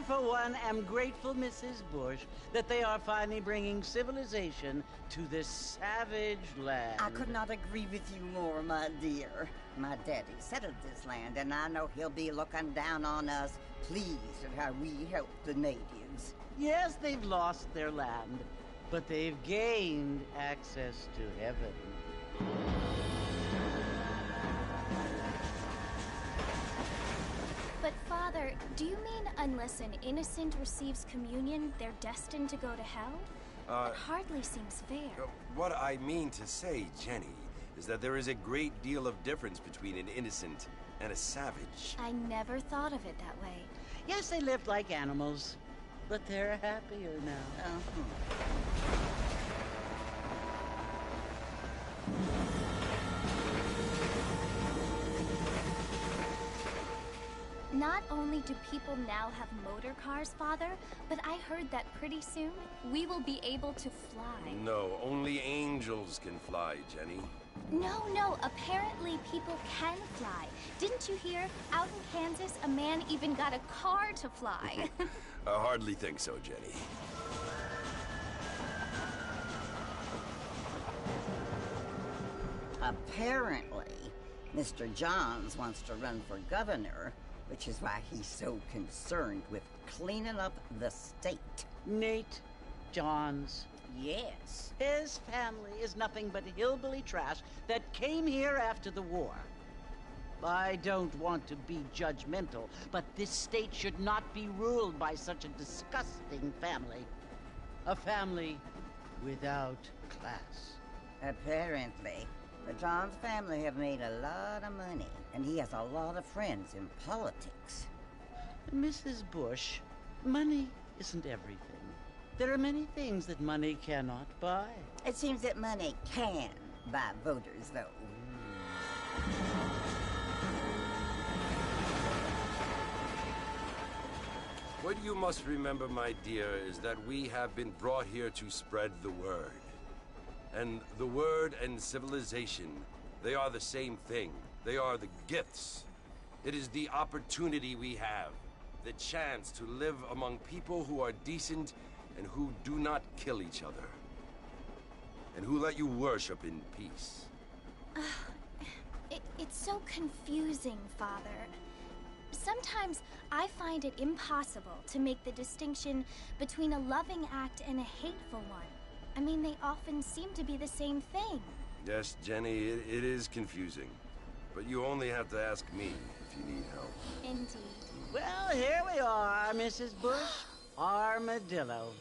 for one, am grateful, Mrs. Bush, that they are finally bringing civilization to this savage land. I could not agree with you more, my dear. My daddy settled this land, and I know he'll be looking down on us, pleased at how we help the natives. Yes, they've lost their land, but they've gained access to heaven. But Father, do you mean unless an innocent receives communion, they're destined to go to hell? That hardly seems fair. What I mean to say, Jenny, is that there is a great deal of difference between an innocent and a savage. I never thought of it that way. Yes, they lived like animals, but they're happier now. Not only do people now have motor cars, Father, but I heard that pretty soon we will be able to fly. No, only angels can fly, Jenny. No, apparently people can fly. Didn't you hear? Out in Kansas, a man even got a car to fly. I hardly think so, Jenny. Apparently, Mr. Johns wants to run for governor, which is why he's so concerned with cleaning up the state. Nate Johns. Yes. His family is nothing but hillbilly trash that came here after the war. I don't want to be judgmental, but this state should not be ruled by such a disgusting family. A family without class. Apparently, the Johns family have made a lot of money, and he has a lot of friends in politics. Mrs. Bush, money isn't everything. There are many things that money cannot buy. It seems that money can buy voters, though. What you must remember, my dear, is that we have been brought here to spread the word. And the word and civilization, they are the same thing. They are the gifts. It is the opportunity we have, the chance to live among people who are decent and who do not kill each other, and who let you worship in peace. It's so confusing, Father. Sometimes I find it impossible to make the distinction between a loving act and a hateful one. I mean, they often seem to be the same thing. Yes, Jenny, it is confusing. But you only have to ask me if you need help. Indeed. Well, here we are, Mrs. Bush. Armadillo.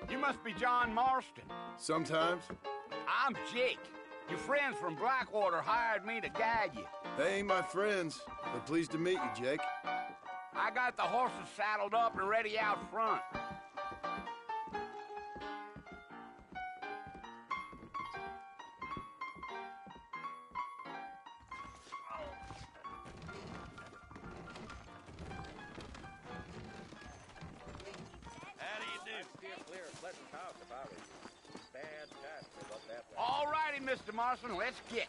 You must be John Marston. Sometimes. I'm Jake. Your friends from Blackwater hired me to guide you. They ain't my friends, but pleased to meet you, Jake. I got the horses saddled up and ready out front. All righty, Mr. Marston, let's get.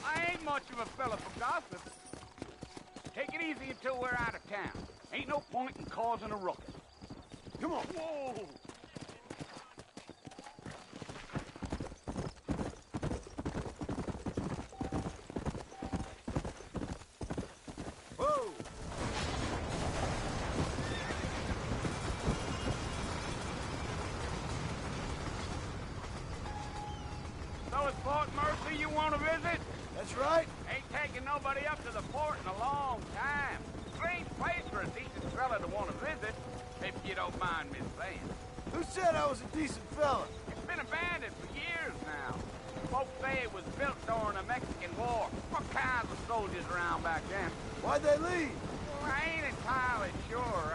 I ain't much of a fella for gossip. Take it easy until we're out of town. Ain't no point in causing a ruckus. Come on. Whoa! Marcy you want to visit? That's right. Ain't taking nobody up to the fort in a long time. Strange place for a decent fella to want to visit, if you don't mind me saying. Who said I was a decent fella? It's been abandoned for years now. Folks say it was built during the Mexican War. What kinds of soldiers around back then? Why'd they leave? Well, I ain't entirely sure.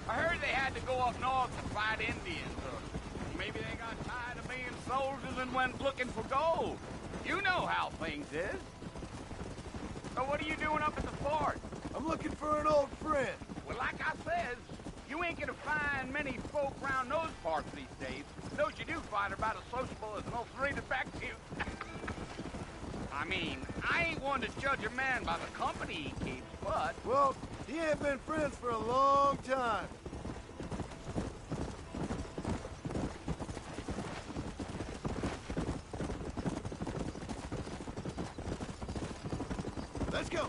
I heard they had to go up north to fight Indians, or maybe they got tired of being soldiers and went looking for gold. You know how things is. So what are you doing up at the fort? I'm looking for an old friend. Well, like I said, you ain't gonna find many folk around those parts these days. Those you do find are about as sociable as an old three detective. I mean, I ain't one to judge a man by the company he keeps, but... Well, he ain't been friends for a long time. Let's go.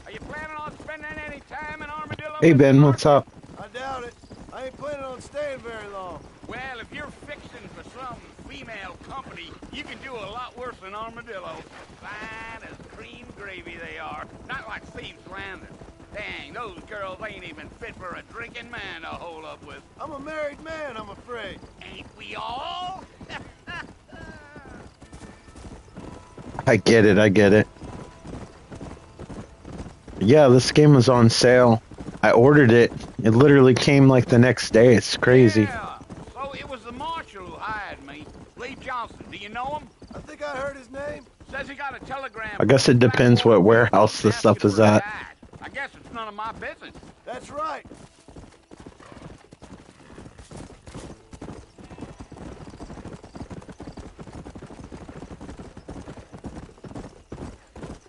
Are you planning on spending any time in Armadillo? Hey, Mr. Ben, what's Martin? up? I doubt it. I ain't planning on staying very long. Well, if you're fixing for some female company, you can do a lot worse than Armadillo. Fine as cream gravy they are. Not like Steve Slander. Dang, those girls ain't even fit for a drinking man to hold up with. I'm a married man, I'm afraid. Ain't we all? I get it, I get it. Yeah, this game was on sale. I ordered it. It literally came like the next day. It's crazy. Yeah. So it was the marshal who hired me. Lee Johnson. Do you know him? I think I heard his name. Says he got a telegram. I guess it depends what warehouse the stuff is at. I guess it's none of my business. That's right.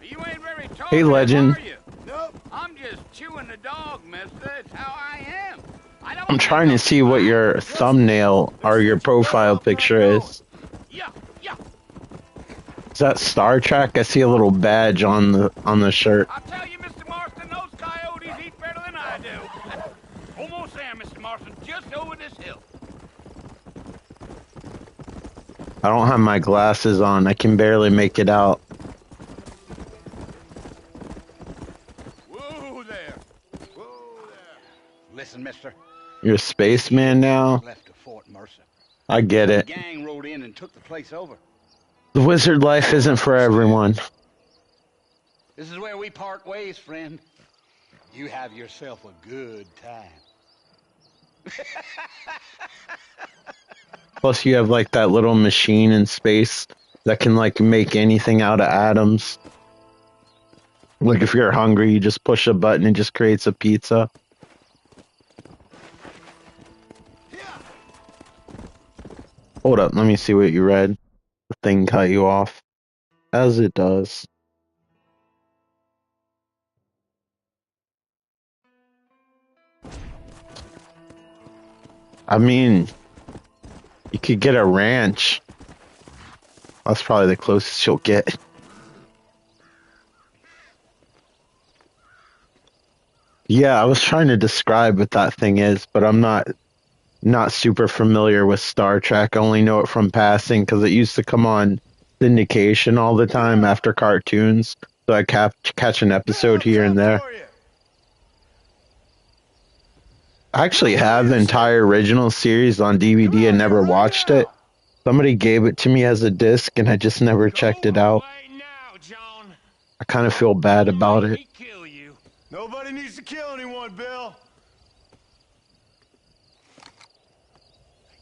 You ain't very talkative, Hey, Legend. are you? Nope. I'm just chewing the dog, mister. It's how I am. I don't I'm trying to see what your thumbnail or your profile picture is. Yeah, yeah. Is that Star Trek? I see a little badge on the shirt. I'll tell you, Mr. Marston, those coyotes eat better than I do. Almost there, Mr. Marston. Just over this hill. I don't have my glasses on. I can barely make it out. Whoa there. Whoa there. Listen, mister. You're a spaceman now? Left to Fort Mercer. I get The it. gang rode in and took the place over. The wizard life isn't for everyone. This is where we part ways, friend. You have yourself a good time. Plus you have like that little machine in space that can like make anything out of atoms. Like if you're hungry, you just push a button and it just creates a pizza. Hold up, let me see what you read. The thing cut you off. As it does. I mean, you could get a ranch. That's probably the closest you'll get. Yeah, I was trying to describe what that thing is, but I'm not super familiar with Star Trek. I only know it from passing because it used to come on syndication all the time after cartoons. So I catch an episode here and there. I actually have the entire original series on DVD and never watched it. Somebody gave it to me as a disc and I just never checked it out. I kind of feel bad about it. Nobody needs to kill anyone, Bill.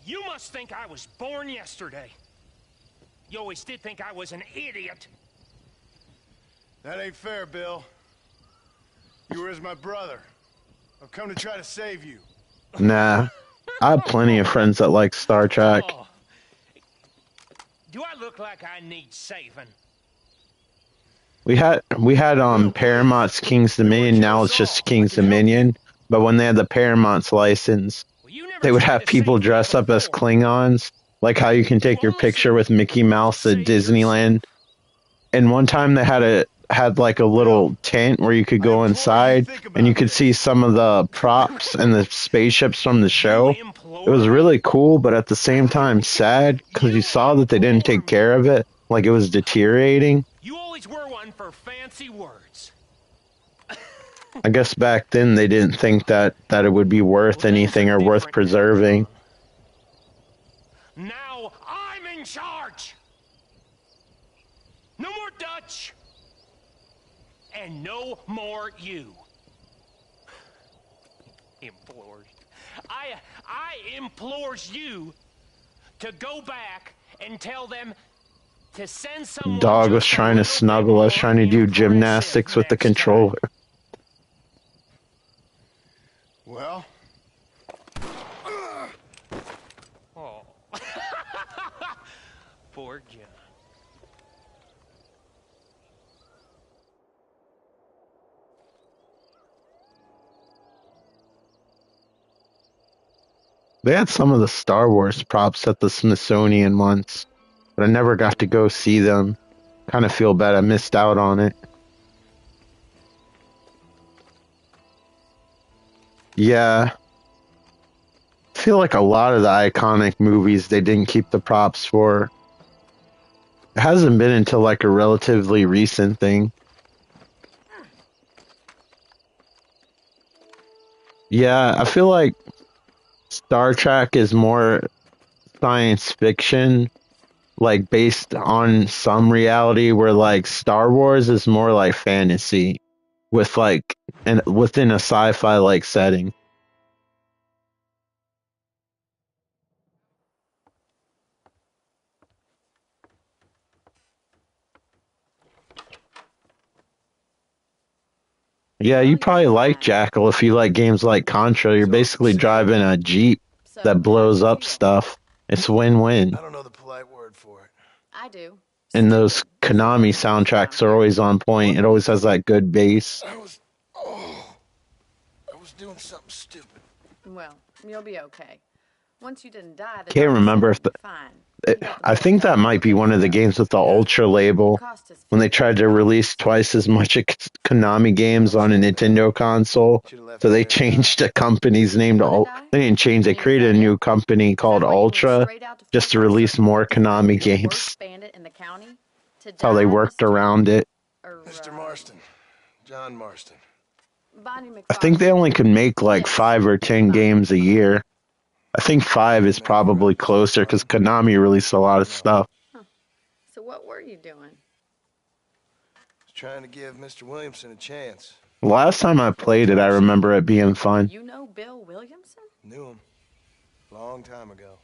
You must think I was born yesterday. You always did think I was an idiot. That ain't fair, Bill. You were as my brother. I've come to try to save you. Nah, I have plenty of friends that like Star Trek. Oh. Do I look like I need saving? We had Paramount's King's Dominion. Now it's just King's Dominion. But when they had the Paramount's license, they would have people dress up as Klingons, like how you can take your picture with Mickey Mouse at Disneyland. And one time they had like a little tent where you could go inside and you could see some of the props and the spaceships from the show. It was really cool, but at the same time sad because you saw that they didn't take care of it. Like it was deteriorating. You always were one for fancy words. I guess back then they didn't think that it would be worth anything or worth preserving. Now I'm in charge. No more Dutch. And no more you. Implores. I implores you to go back and tell them to send someone. Dog was trying to snuggle us, trying to do gymnastics with the controller. Well? Oh. Poor John. They had some of the Star Wars props at the Smithsonian once, but I never got to go see them. Kind of feel bad I missed out on it. Yeah. I feel like a lot of the iconic movies they didn't keep the props for. It hasn't been until like a relatively recent thing. Yeah, I feel like Star Trek is more science fiction, like based on some reality, where like Star Wars is more like fantasy with like and within a sci-fi like setting. Yeah, you probably like Jackal if you like games like Contra. You're basically driving a Jeep that blows up stuff. It's win-win. I don't know the polite word for it. I do. And those Konami soundtracks are always on point. It always has that good bass. I was doing something stupid. Well, you'll be okay. Once you didn't die, the Can't remember if fine. I think that might be one of the games with the Ultra label when they tried to release twice as much Konami games on a Nintendo console. So they changed the company's name to they didn't change, they created a new company called Ultra just to release more Konami games. That's how they worked around it. Mr. Marston. John Marston. I think they only could make like 5 or 10 games a year. I think 5 is probably closer because Konami released a lot of stuff. Huh. So what were you doing? Trying to give Mr. Williamson a chance. Last time I played it, I remember it being fun. You know Bill Williamson? Knew him. Long time ago.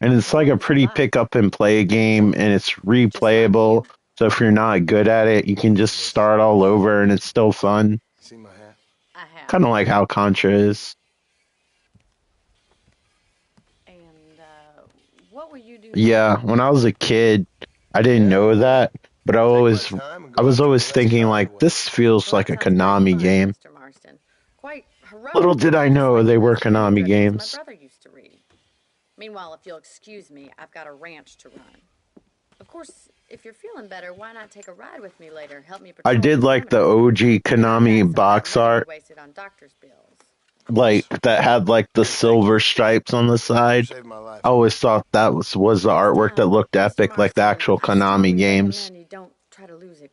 And it's like a pretty pick up and play game, and it's replayable. So if you're not good at it, you can just start all over, and it's still fun. See my hat? I have. Kind of like how Contra is. What were you doing? Yeah, when I was a kid, I didn't know that, but I was always thinking like, this feels like a Konami game. Little did I know they were Konami games. My brother used to read. Meanwhile, if you'll excuse me, I've got a ranch to run. Of course, if you're feeling better, why not take a ride with me later? Help me. I did like the OG Konami box art. Like that had like the silver stripes on the side. I always thought that was the artwork that looked epic, like the actual Konami games.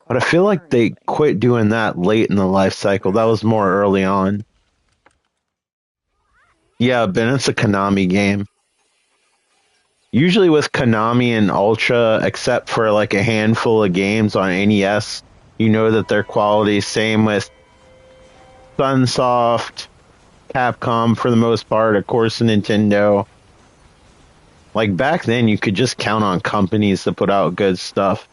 But I feel like they quit doing that late in the life cycle. That was more early on. Yeah, Ben, it's a Konami game. Usually with Konami and Ultra, except for like a handful of games on NES, you know that their quality. Same with Sunsoft, Capcom for the most part, of course Nintendo. Like back then you could just count on companies to put out good stuff.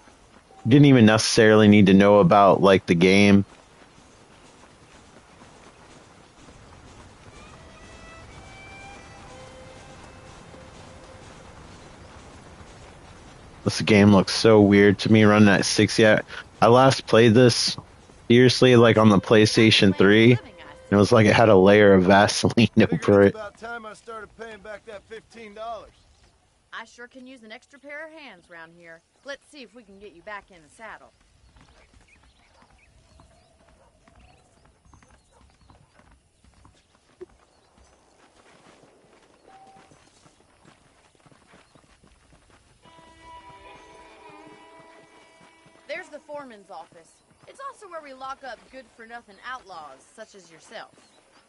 You didn't even necessarily need to know about like the game. This game looks so weird to me running at 60. I last played this seriously like on the PlayStation 3. It was like it had a layer of Vaseline over it. About time I started paying back that $15. I sure can use an extra pair of hands around here. Let's see if we can get you back in the saddle. There's the foreman's office. It's also where we lock up good-for-nothing outlaws, such as yourself.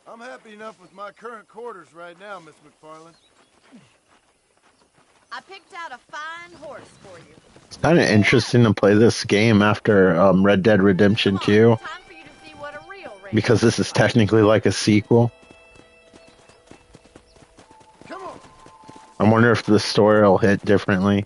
I'm happy enough with my current quarters right now, Miss McFarland. I picked out a fine horse for you. It's kind of interesting to play this game after Red Dead Redemption 2. Time for you to see what a real race Because this is technically like a sequel. Come on. I wonder if the story will hit differently.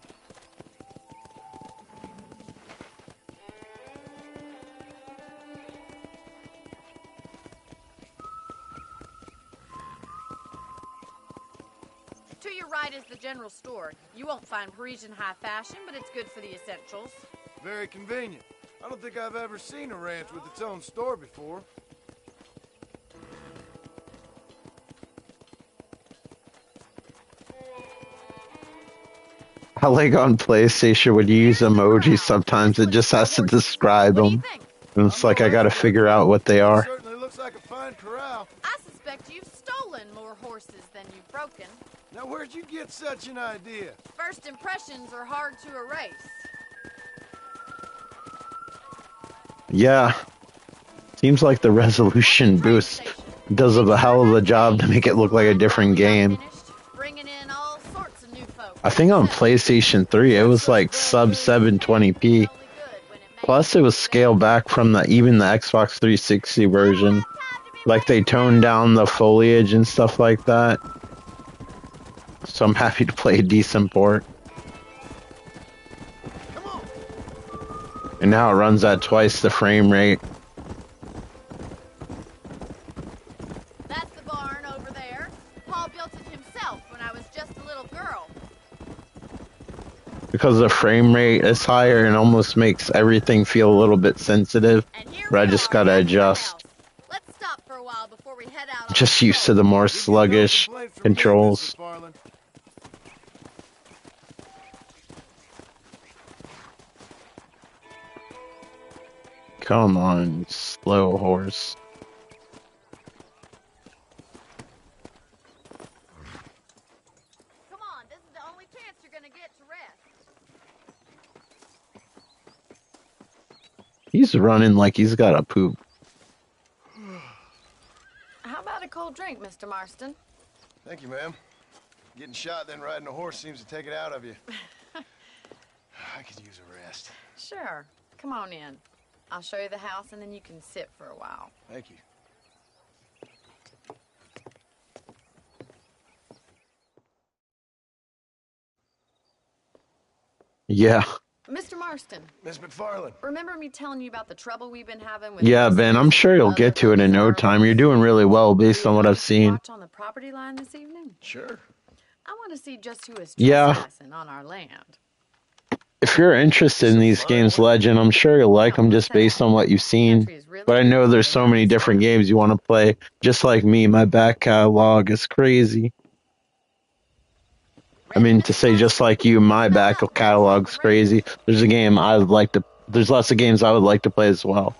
To your right is the general store. You won't find Parisian high fashion, but it's good for the essentials. Very convenient. I don't think I've ever seen a ranch with its own store before. I like on PlayStation when you use emojis, sometimes it just has to describe them. And it's like I gotta figure out what they are. Certainly looks like a fine corral. I suspect you've stolen more horses than you've broken. Now where'd you get such an idea? First impressions are hard to erase. Yeah. Seems like the resolution boost does a hell of a job to make it look like a different game. Bringing in all sorts of new folks. I think on PlayStation 3 it was like sub 720p. Plus it was scaled back from even the Xbox 360 version. Like they toned down the foliage and stuff like that. So I'm happy to play a decent port. And now it runs at twice the frame rate. That's the barn over there. Paul built it himself when I was just a little girl. Because the frame rate is higher, it almost makes everything feel a little bit sensitive. But I just gotta adjust. Let's stop for a while before we head out. Just used to the more sluggish controls. Come on, slow horse. Come on, this is the only chance you're gonna get to rest. He's running like he's got a poop. How about a cold drink, Mr. Marston? Thank you, ma'am. Getting shot then riding a horse seems to take it out of you. I could use a rest. Sure. Come on in. I'll show you the house and then you can sit for a while. Thank you. Yeah. Mr. Marston. Miss McFarland. Remember me telling you about the trouble we've been having with... Yeah, Ben, I'm sure you'll get to it in no time. You're doing really well based on what I've seen. Watch on the property line this evening? Sure. I want to see just who is Yeah. trespassing on our land. If you're interested in these games, Legend, I'm sure you'll like them just based on what you've seen. But I know there's so many different games you want to play. Just like me, my back catalog is crazy. I mean, to say just like you, my back catalog's crazy. There's a game I would like to... There's lots of games I would like to play as well.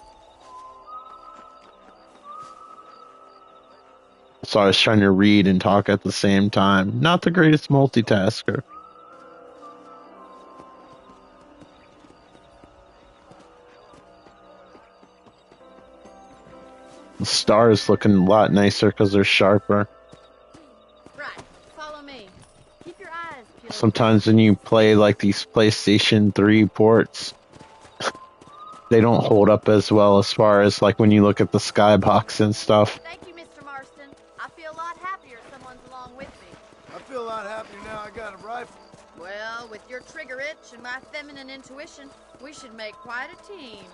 So I was trying to read and talk at the same time. Not the greatest multitasker. The stars looking a lot nicer because they're sharper. Right. Follow me. Keep your eyes peeled. Sometimes when you play like these PlayStation 3 ports, they don't hold up as well as far as like when you look at the skybox and stuff. Thank you, Mr. Marston. I feel a lot happier someone's along with me. I feel a lot happier now I got a rifle. Well, with your trigger itch and my feminine intuition, we should make quite a team.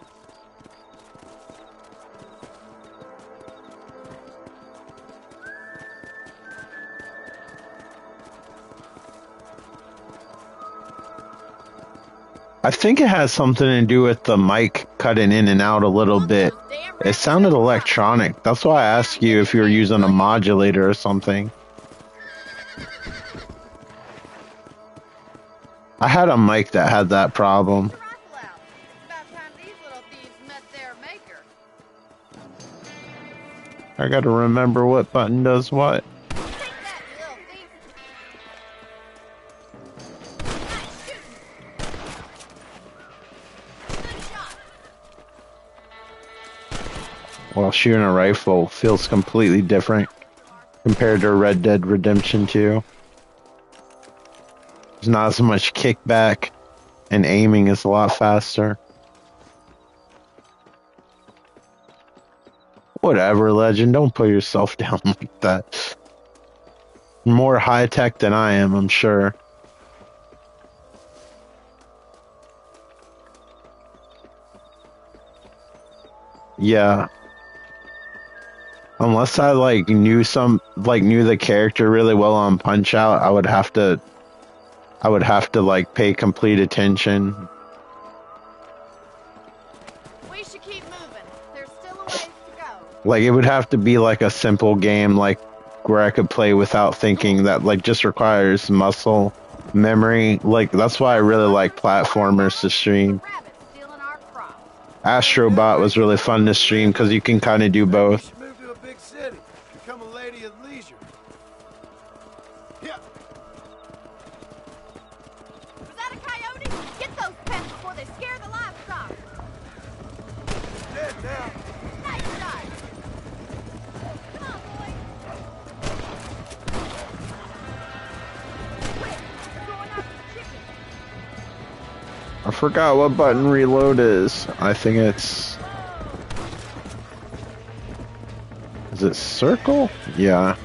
I think it has something to do with the mic cutting in and out a little bit. It sounded electronic. That's why I asked you if you were using a modulator or something. I had a mic that had that problem. I gotta remember what button does what. while shooting a rifle feels completely different compared to Red Dead Redemption 2. There's not as much kickback, and aiming is a lot faster. Whatever, Legend, don't put yourself down like that. More high-tech than I am, I'm sure. Yeah. Unless I knew the character really well on Punch-Out, I would have to pay complete attention. We should keep moving. There's still a ways to go. Like, it would have to be like a simple game, like where I could play without thinking, that just requires muscle memory. Like, that's why I really like platformers to stream. Astrobot was really fun to stream because you can kind of do both. Move to a big city, become a lady of leisure. Yeah. Was that a coyote? Get those pets before they scare the livestock. Dead now. Nice shot. Come on, boy. Quick, we're going after the chicken. I forgot what button reload is. I think it's... Is it circle? Yeah.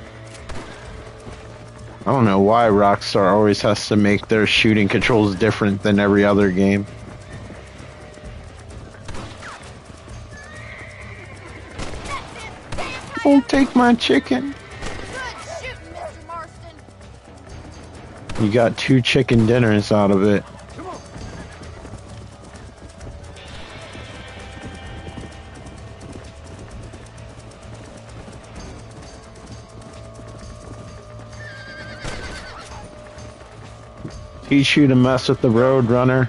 I don't know why Rockstar always has to make their shooting controls different than every other game. Don't take my chicken. Good shooting, Mr. Marston. You got 2 chicken dinners out of it. Teach you to mess with the road runner.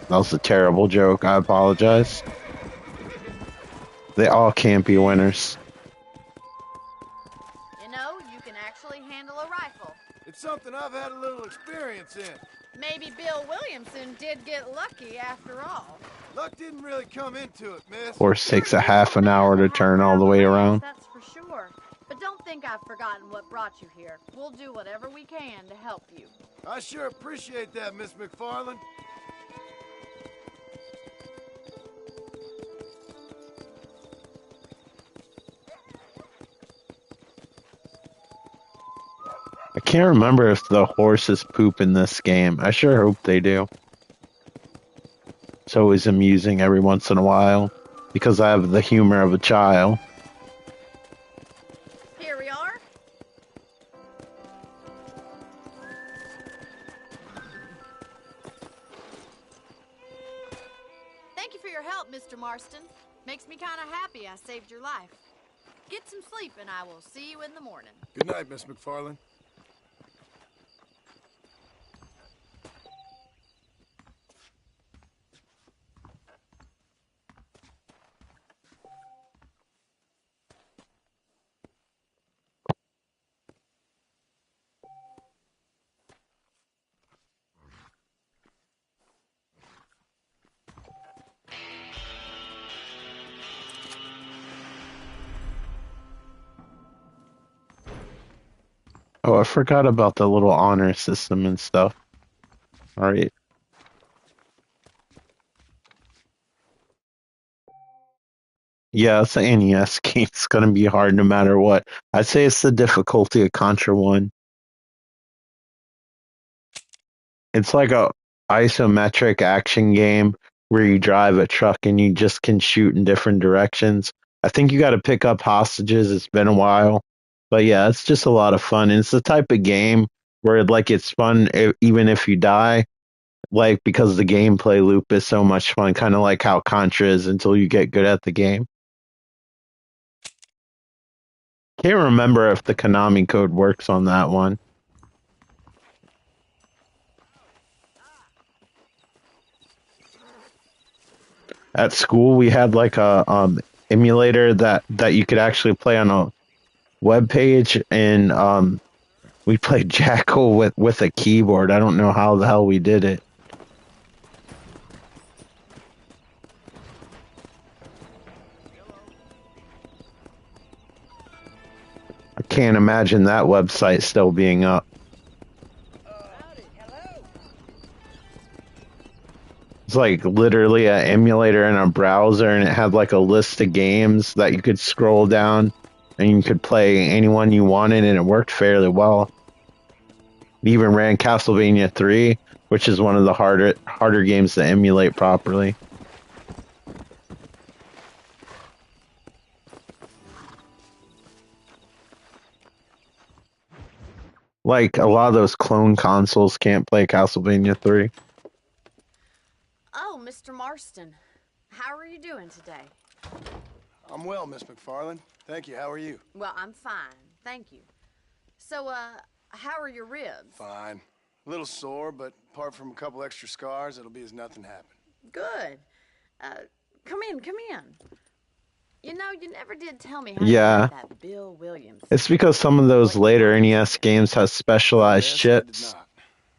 That was a terrible joke. I apologize. They all can't be winners. You know, you can actually handle a rifle. It's something I've had a little experience in. Maybe Bill Williamson did get lucky after all. Luck didn't really come into it, miss. Horse takes a half an hour to turn all the way around. That's for sure. But don't think I've forgotten what brought you here. We'll do whatever we can to help you. I sure appreciate that, Miss McFarland. I can't remember if the horses poop in this game. I sure hope they do. It's always amusing every once in a while, because I have the humor of a child. Here we are. Thank you for your help, Mr. Marston. Makes me kind of happy I saved your life. Get some sleep and I will see you in the morning. Good night, Miss McFarland. Oh, I forgot about the little honor system and stuff. Alright. Yeah, it's an NES game. It's gonna be hard no matter what. I'd say it's the difficulty of Contra 1. It's like a isometric action game where you drive a truck and you just can shoot in different directions. I think you gotta pick up hostages. It's been a while. But yeah, it's just a lot of fun. And it's the type of game where it's fun even if you die, because the gameplay loop is so much fun, kind of like how Contra is until you get good at the game. Can't remember if the Konami code works on that one. At school, we had a emulator that you could actually play on a web page, and we played Jackal with a keyboard. I don't know how the hell we did it. can't imagine that website still being up. It's like literally an emulator in a browser, and it had like a list of games that you could scroll down and you could play anyone you wanted, and it worked fairly well. It even ran Castlevania 3, which is one of the harder games to emulate properly. Like, a lot of those clone consoles can't play Castlevania 3. Oh, Mr. Marston. How are you doing today? I'm well, Miss McFarland. Thank you. How are you? Well, I'm fine. Thank you. So, how are your ribs? Fine. A little sore, but apart from a couple extra scars, it'll be as nothing happened. Good. Come in. You know, you never did tell me how Yeah. you got that Bill Williams. It's because some of those later NES games have specialized chips,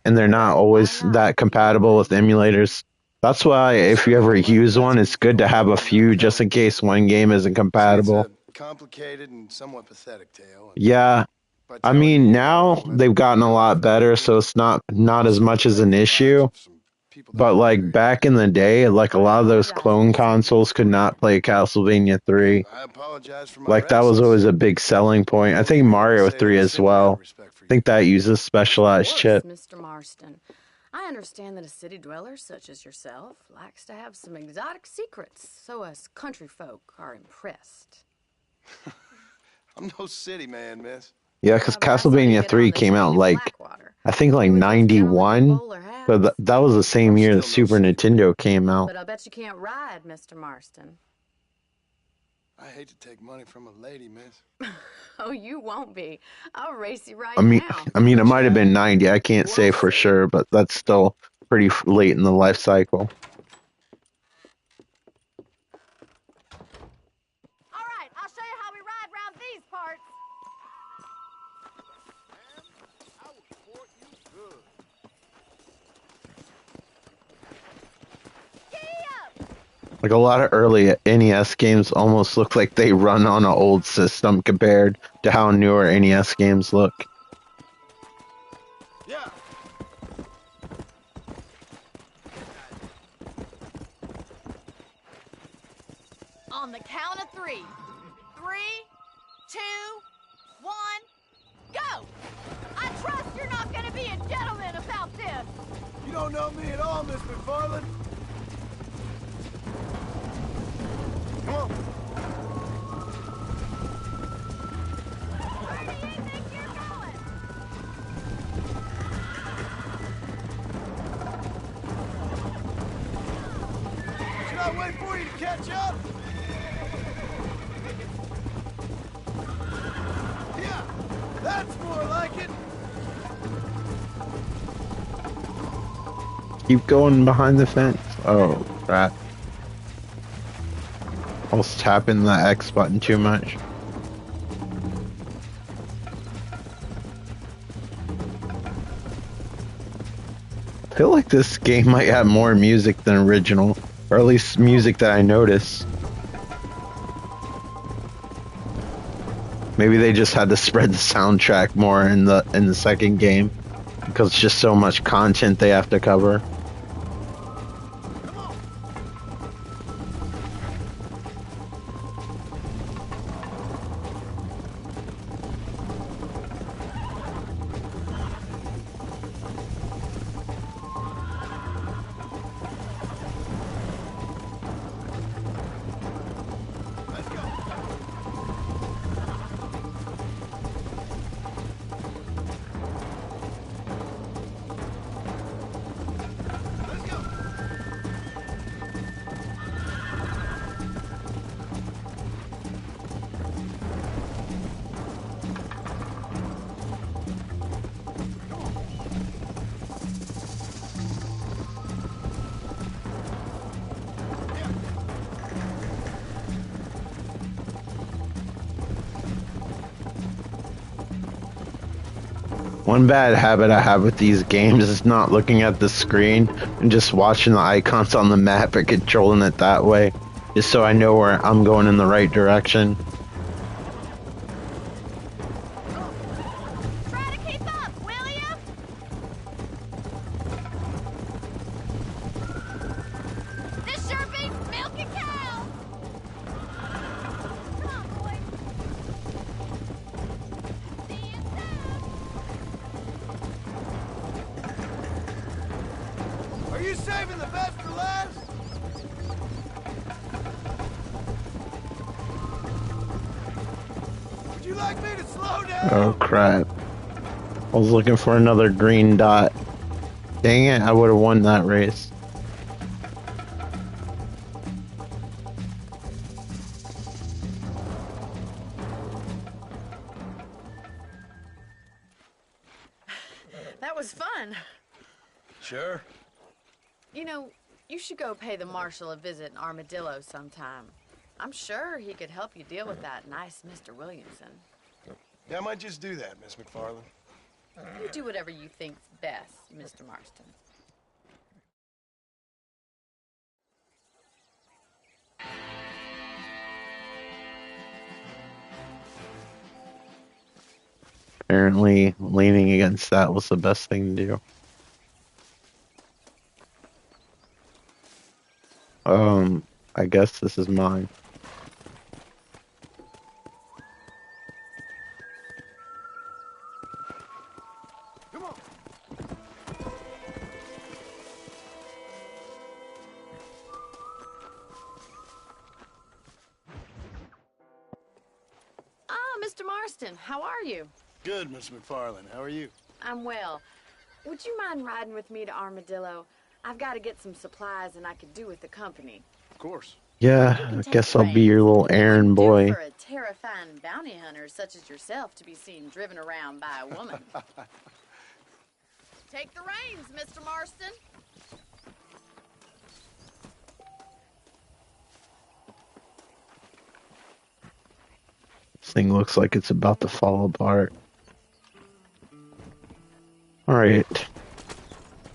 and they're not always that compatible with emulators. That's why if you ever use one, it's good to have a few just in case one game isn't compatible. It's a complicated and somewhat pathetic tale. Yeah. I mean, now they've gotten a lot better, so it's not as much as an issue. But like back in the day, like a lot of those clone consoles could not play Castlevania 3. I apologize for my Like that was always a big selling point. I think Mario 3 as well. I think that uses specialized chip. Mr. Marston. I understand that a city dweller such as yourself likes to have some exotic secrets, so us country folk are impressed. I'm no city man, miss. Yeah, because Castlevania 3 came out like, I think like 91, but that was the same year the Super Nintendo came out. But I bet you can't ride, Mr. Marston. I hate to take money from a lady, miss. Oh, you won't be. I'll race you right I mean, now. it might have been 90. I can't say for sure, but that's still pretty late in the life cycle. All right, I'll show you how we ride around these parts. I will support you good. Like a lot of early NES games almost look like they run on an old system compared to how newer NES games look. Yeah. On the count of 3. 3, 2, 1, go! I trust you're not gonna be a gentleman about this. You don't know me at all, Miss McFarland. Come on. Where do you think you're going? Should I wait for you to catch up? Yeah, that's more like it. Keep going behind the fence. Oh, crap. I was tapping the X button too much. I feel like this game might have more music than original, or at least music that I notice. Maybe they just had to spread the soundtrack more in the second game because it's just so much content they have to cover. One bad habit I have with these games is not looking at the screen and just watching the icons on the map and controlling it that way, just so I know where I'm going in the right direction. saving the best for last? Would you like me to slow down? Oh crap. I was looking for another green dot. Dang it, I would have won that race. That was fun. Sure. You know, you should go pay the marshal a visit in Armadillo sometime. I'm sure he could help you deal with that nice Mr. Williamson. Yeah, I might just do that, Miss McFarland. You do whatever you think's best, Mr. Marston. Apparently, leaning against that was the best thing to do. I guess this is mine. Come on. Ah, Mr. Marston, how are you? Good, Miss McFarland. How are you? I'm well. Would you mind riding with me to Armadillo? I've got to get some supplies and I could do with the company. Of course. Yeah, I guess I'll be your little errand boy. For a terrifying bounty hunter such as yourself to be seen driven around by a woman. Take the reins, Mr. Marston. This thing looks like it's about to fall apart. Alright.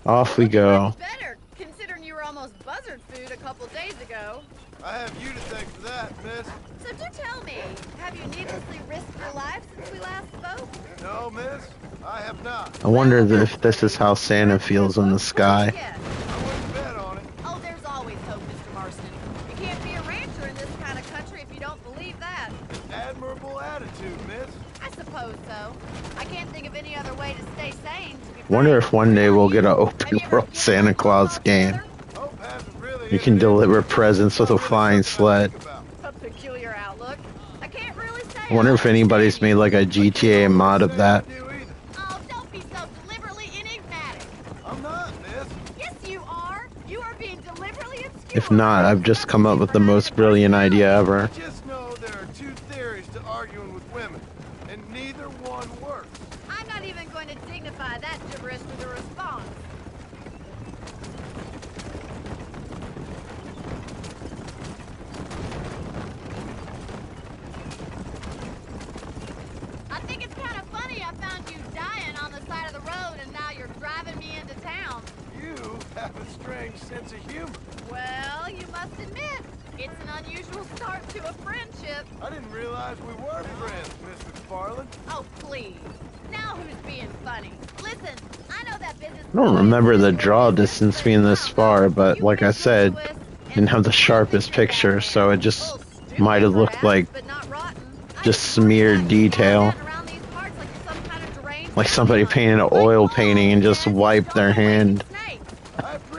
Off we go. Better, considering you were almost buzzard food a couple days ago. I have you to thank for that, miss. So do tell me, have you needlessly risked your life since we last spoke? No, miss. I have not. I wonder if this is how Santa feels in the sky. I wouldn't bet on it. Oh, there's always hope, Mr. Marston. You can't be a rancher in this kind of country if you don't believe that. Admirable attitude, miss. I suppose so. I can't think of any other way to stay sane. To be Wonder frank. if one day we'll get an open world Santa Claus game. Hope hasn't really You can deliver presents with a flying sled. A peculiar outlook. I can't really say. I wonder if anybody's made like a GTA mod of that. Oh, don't be so deliberately enigmatic. I'm not, miss. Yes, you are. You are being deliberately obscure. If not, I've just come up with the most brilliant idea ever. I just know there are two theories to arguing with women, and neither one works. I'm not even going to dignify that gibberish with a response. I think it's kind of funny I found you dying on the side of the road and now you're driving me into town. You have a strange sense of humor. Well, you must admit, it's an unusual start to a friendship. I didn't realize we were friends, Miss McFarland. Oh, please. Now who's being funny? Listen, I know that business... I don't remember the draw distance being this far, but like I said, didn't have the sharpest picture, so it just might have looked like just smeared detail. Like somebody painted an oil painting and just wiped their hand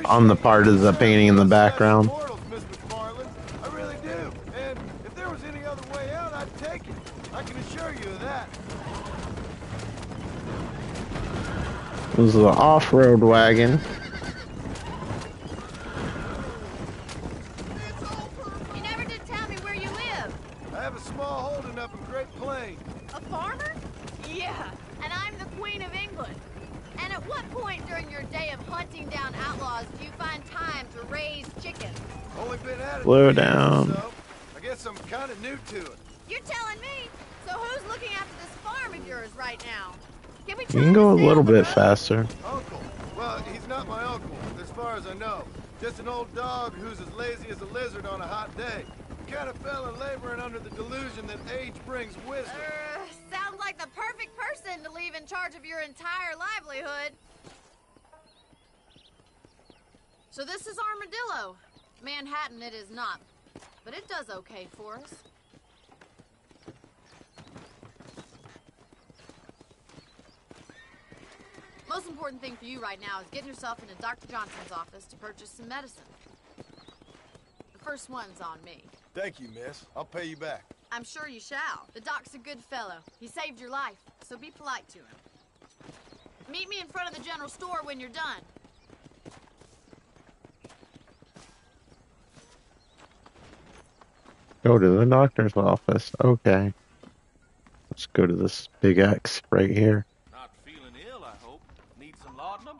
on the part of the painting in the background. Mortals, Miss McFarland. I really do. And if there was any other way out, I'd take it. I can assure you of that. This is an off-road wagon. You never did tell me where you live. I have a small holding up in Great Plains. A farmer? Yeah, and I'm the Queen of England. And at what point during your day of hunting down outlaws do you find time to raise chickens? Only been at it Slow 2 years or down. so. I guess I'm kind of new to it. You're telling me? So who's looking after this farm of yours right now? Can we You can go a little bit faster. Uncle. Well, he's not my uncle, as far as I know. Just an old dog who's as lazy as a lizard on a hot day. He kind of fell in laboring under the delusion that age brings wisdom. Sounds like the perfect person to leave in charge of your entire livelihood. So this is Armadillo. Manhattan it is not, but it does okay for us. Most important thing for you right now is getting yourself into Dr. Johnson's office to purchase some medicine. The first one's on me. Thank you, miss. I'll pay you back. I'm sure you shall. The doc's a good fellow. He saved your life, so be polite to him. Meet me in front of the general store when you're done. Go to the doctor's office. Okay. Let's go to this big X right here. Not feeling ill, I hope. Need some laudanum?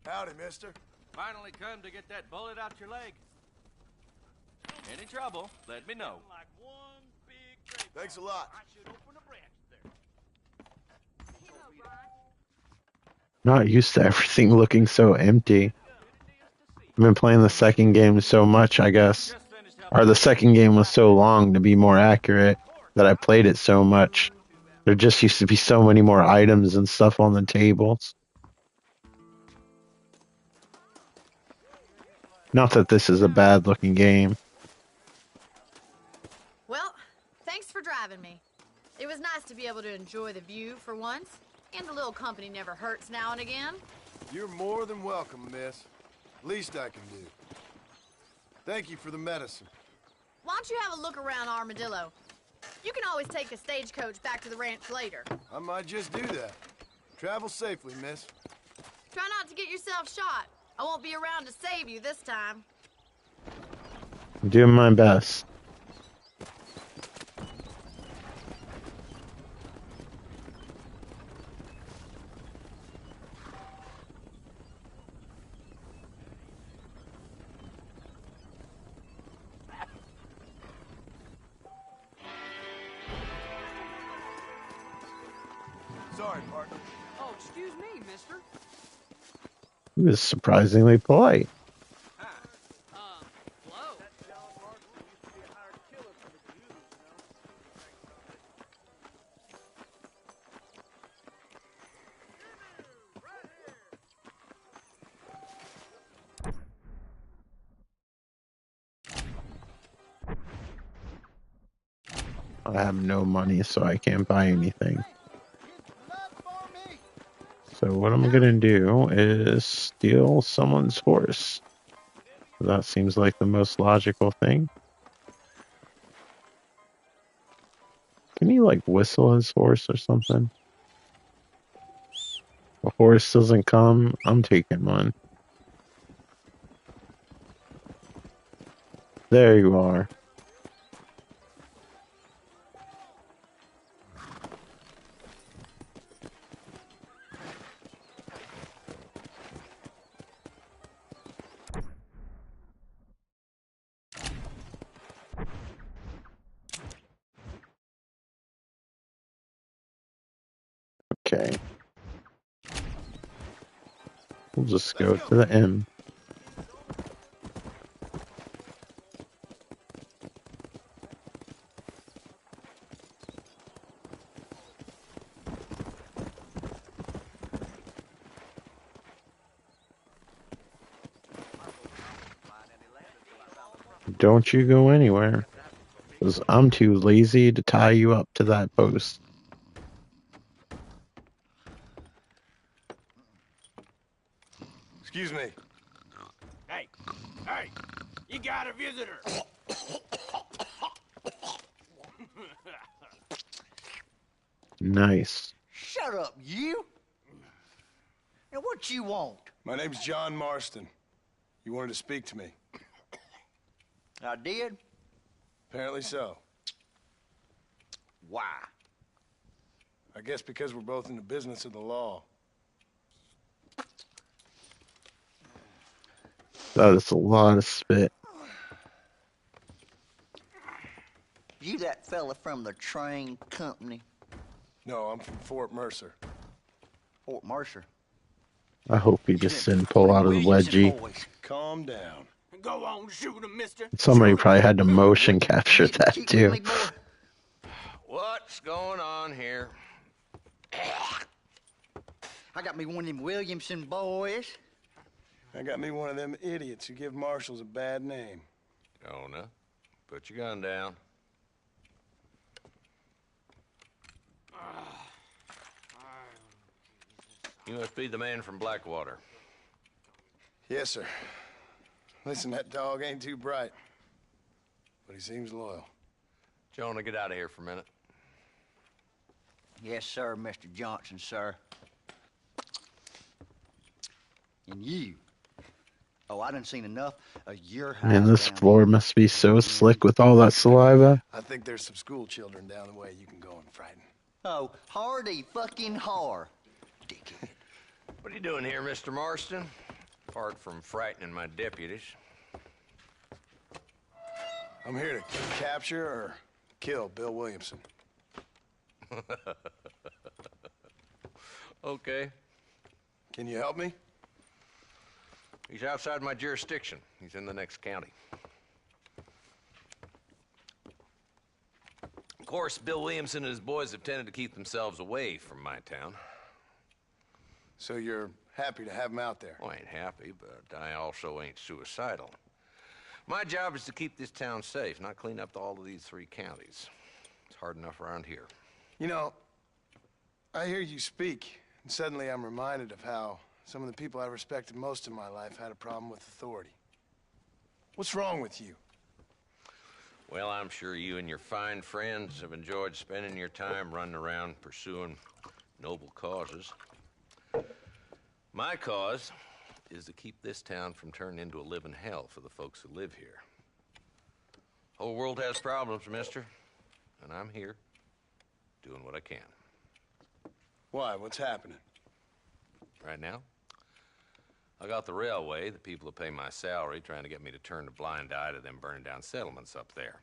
Howdy, mister. Finally come to get that bullet out your leg. Any trouble, let me know. Thanks a lot. Not used to everything looking so empty. I've been playing the second game so much, I guess. Or the second game was so long, to be more accurate, that I played it so much. There just used to be so many more items and stuff on the tables. Not that this is a bad looking game. Well, thanks for driving me. It was nice to be able to enjoy the view for once, and a little company never hurts now and again. You're more than welcome, miss. Least I can do. Thank you for the medicine. Why don't you have a look around Armadillo? You can always take a stagecoach back to the ranch later. I might just do that. Travel safely, miss. Try not to get yourself shot. I won't be around to save you this time. I'm doing my best. Sorry, partner. Oh, excuse me, mister. He was surprisingly polite. Hello. I have no money, so I can't buy anything. So what I'm gonna do is steal someone's horse. That seems like the most logical thing. Can he like whistle his horse or something? The horse doesn't come, I'm taking one. There you are. Okay. We'll just go to the M. Don't you go anywhere, because I'm too lazy to tie you up to that post. Excuse me. Hey, you got a visitor. Nice. Shut up, you! Now what you want? My name's John Marston. You wanted to speak to me? I did? Apparently so. Why? I guess because we're both in the business of the law. That is a lot of spit. You that fella from the train company? No, I'm from Fort Mercer. Fort Mercer? I hope he just didn't pull out his wedgie. Calm down. Go on, shoot him, mister. Somebody probably had to motion capture that too. What's going on here? I got me one of them Williamson boys. I got me one of them idiots who give marshals a bad name. Jonah, put your gun down. You must be the man from Blackwater. Yes, sir. Listen, that dog ain't too bright, but he seems loyal. Jonah, get out of here for a minute. Yes, sir, Mr. Johnson, sir. And you. Oh, I done seen enough of your house. Man, this floor must be so slick with all that saliva. I think there's some school children down the way you can go and frighten. Oh, hardy fucking har. Dickhead. What are you doing here, Mr. Marston? Apart from frightening my deputies. I'm here to capture or kill Bill Williamson. Okay. Can you help me? He's outside my jurisdiction. He's in the next county. Of course, Bill Williamson and his boys have tended to keep themselves away from my town. So you're happy to have him out there? Well, I ain't happy, but I also ain't suicidal. My job is to keep this town safe, not clean up all of these 3 counties. It's hard enough around here. You know, I hear you speak, and suddenly I'm reminded of how some of the people I respected most in my life had a problem with authority. What's wrong with you? Well, I'm sure you and your fine friends have enjoyed spending your time running around pursuing noble causes. My cause is to keep this town from turning into a living hell for the folks who live here. The whole world has problems, mister, and I'm here doing what I can. Why? What's happening? Right now, I got the railway, the people who pay my salary, trying to get me to turn a blind eye to them burning down settlements up there.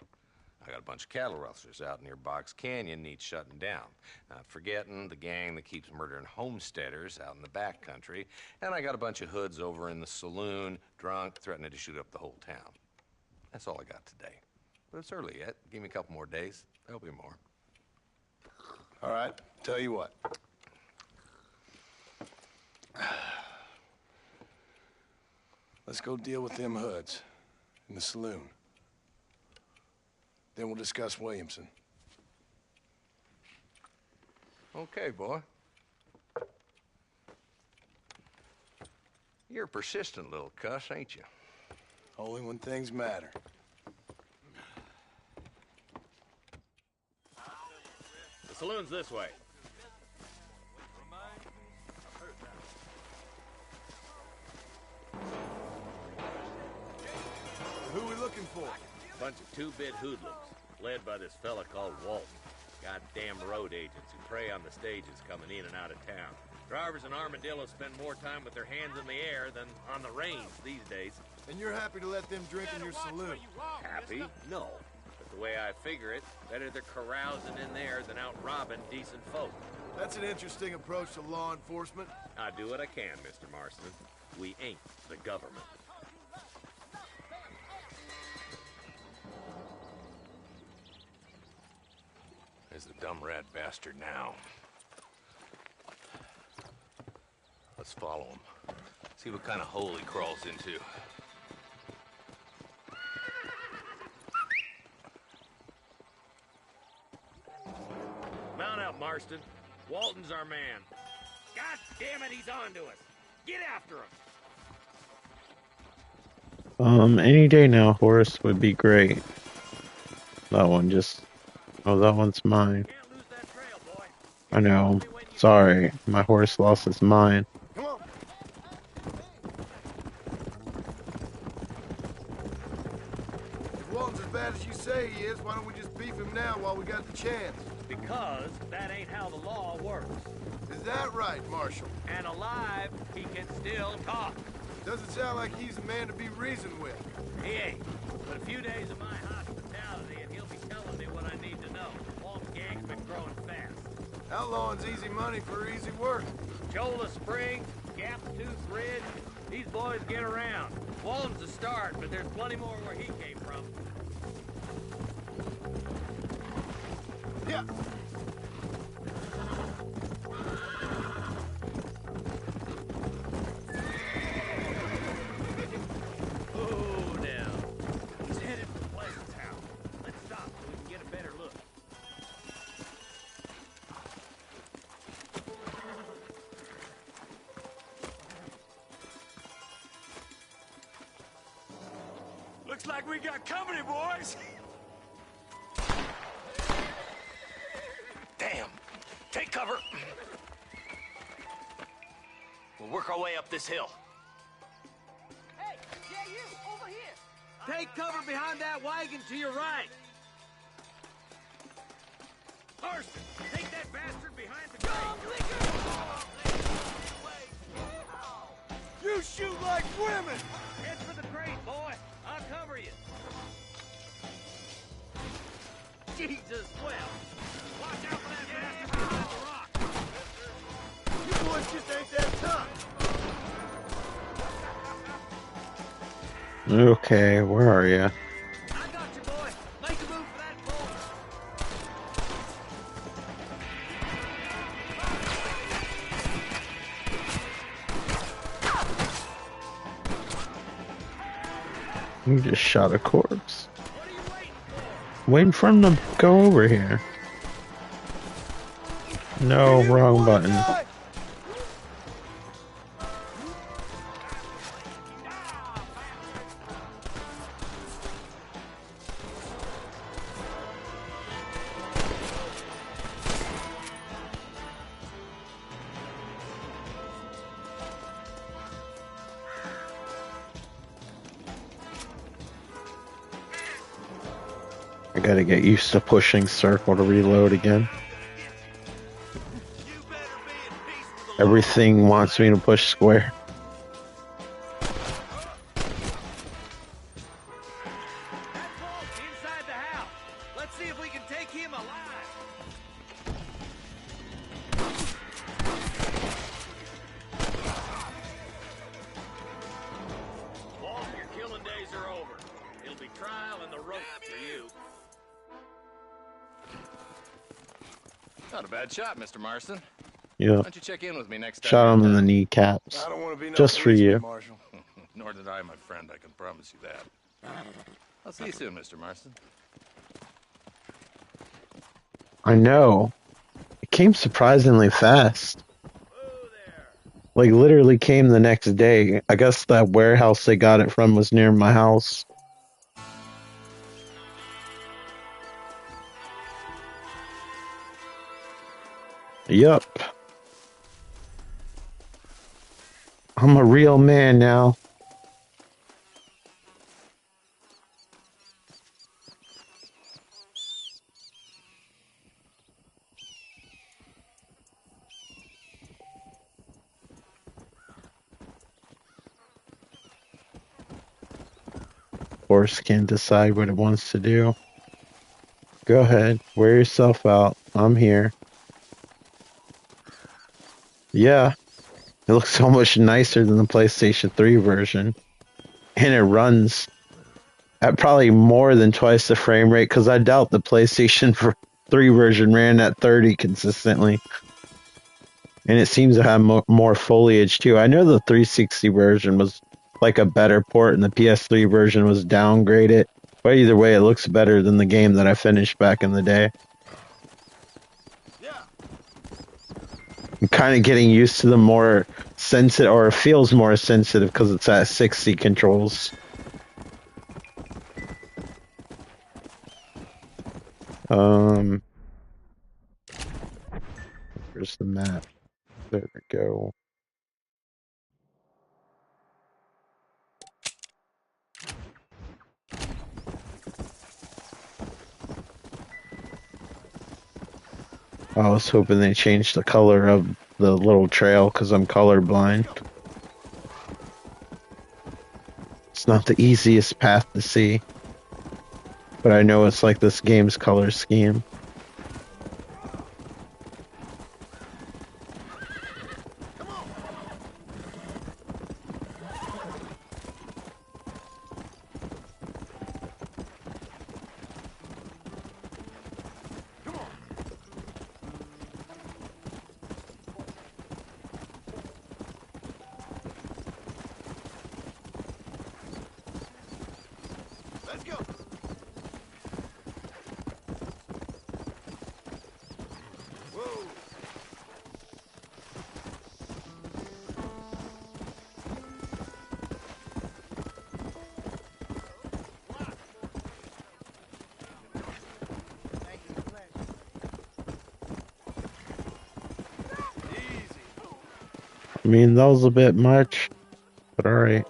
I got a bunch of cattle rustlers out near Box Canyon needs shutting down. Not forgetting the gang that keeps murdering homesteaders out in the back country. And I got a bunch of hoods over in the saloon, drunk, threatening to shoot up the whole town. That's all I got today. But it's early yet. Give me a couple more days. There'll be more. All right, tell you what. Let's go deal with them hoods in the saloon. Then we'll discuss Williamson. Okay, boy. You're a persistent little cuss, ain't you? Only when things matter. The saloon's this way. Who are we looking for? Bunch of two-bit hoodlums, led by this fella called Walt. Goddamn road agents who prey on the stages coming in and out of town. Drivers in Armadillo spend more time with their hands in the air than on the reins these days. And you're happy to let them drink in your saloon? Happy? No. But the way I figure it, better they're carousing in there than out robbing decent folk. That's an interesting approach to law enforcement. I do what I can, Mr. Marston. We ain't the government. There's the dumb rat bastard now. Let's follow him. See what kind of hole he crawls into. Mount out, Marston. Walton's our man. God damn it, he's on to us. Get after him. Any day now, Horace would be great. That one just... Oh, that one's mine. I know. Sorry, my horse lost his mind. Come on. If Walton's as bad as you say he is, why don't we just beef him now while we got the chance? Because that ain't how the law works. Is that right, Marshal? And alive, he can still talk. Doesn't sound like he's a man to be reasoned with. He ain't. But a few days of my hospitality and he'll be telling me what I need to know. Walt's gang's been growing fast. Outlawing's easy money for easy work. Cholla Springs, Gap Tooth Ridge, these boys get around. Walton's the start, but there's plenty more where he came from. Yeah. Oh, now. He's headed for Pleasant's house. Let's stop so we can get a better look. like we got company, boys. Damn. Take cover. We'll work our way up this hill. Hey, yeah, you, over here. Take cover behind that wagon to your right. Marston, take that bastard behind the crate. You shoot like women! Head for the crate, boy. I'll cover you. Jesus, well. Watch out for that bastard behind the rock. You boys just ain't that tough. Okay, where are you? I got you, boy. Make a move for that pole. You just shot a corpse. Waiting for him to go over here. No, wrong button. I gotta get used to pushing circle to reload again. Everything wants me to push square. Inside the house. Let's see if we can take him alive. Walt, your killing days are over. It'll be trial and the rope for you. Not a bad shot, Mr. Marston. Yeah. Why don't you check in with me next time? Shot him in the kneecaps. I don't want to be no Just for policeman, you. Marshal. Nor did I, my friend. I can promise you that. I'll see you soon, Mr. Marston. I know. It came surprisingly fast. Like, literally came the next day. I guess that warehouse they got it from was near my house. Yup. I'm a real man now. Horse can't decide what it wants to do. Go ahead, wear yourself out. I'm here. Yeah, it looks so much nicer than the PlayStation 3 version. And it runs at probably more than twice the frame rate, because I doubt the PlayStation 3 version ran at 30 consistently. And it seems to have more foliage too. I know the 360 version was like a better port and the PS3 version was downgraded. But either way, it looks better than the game that I finished back in the day. I'm kind of getting used to the more sensitive, or it feels more sensitive because it's at 60 controls. Where's the map? There we go. I was hoping they changed the color of the little trail because I'm colorblind. It's not the easiest path to see, but I know it's like this game's color scheme. I mean, that was a bit much, but alright.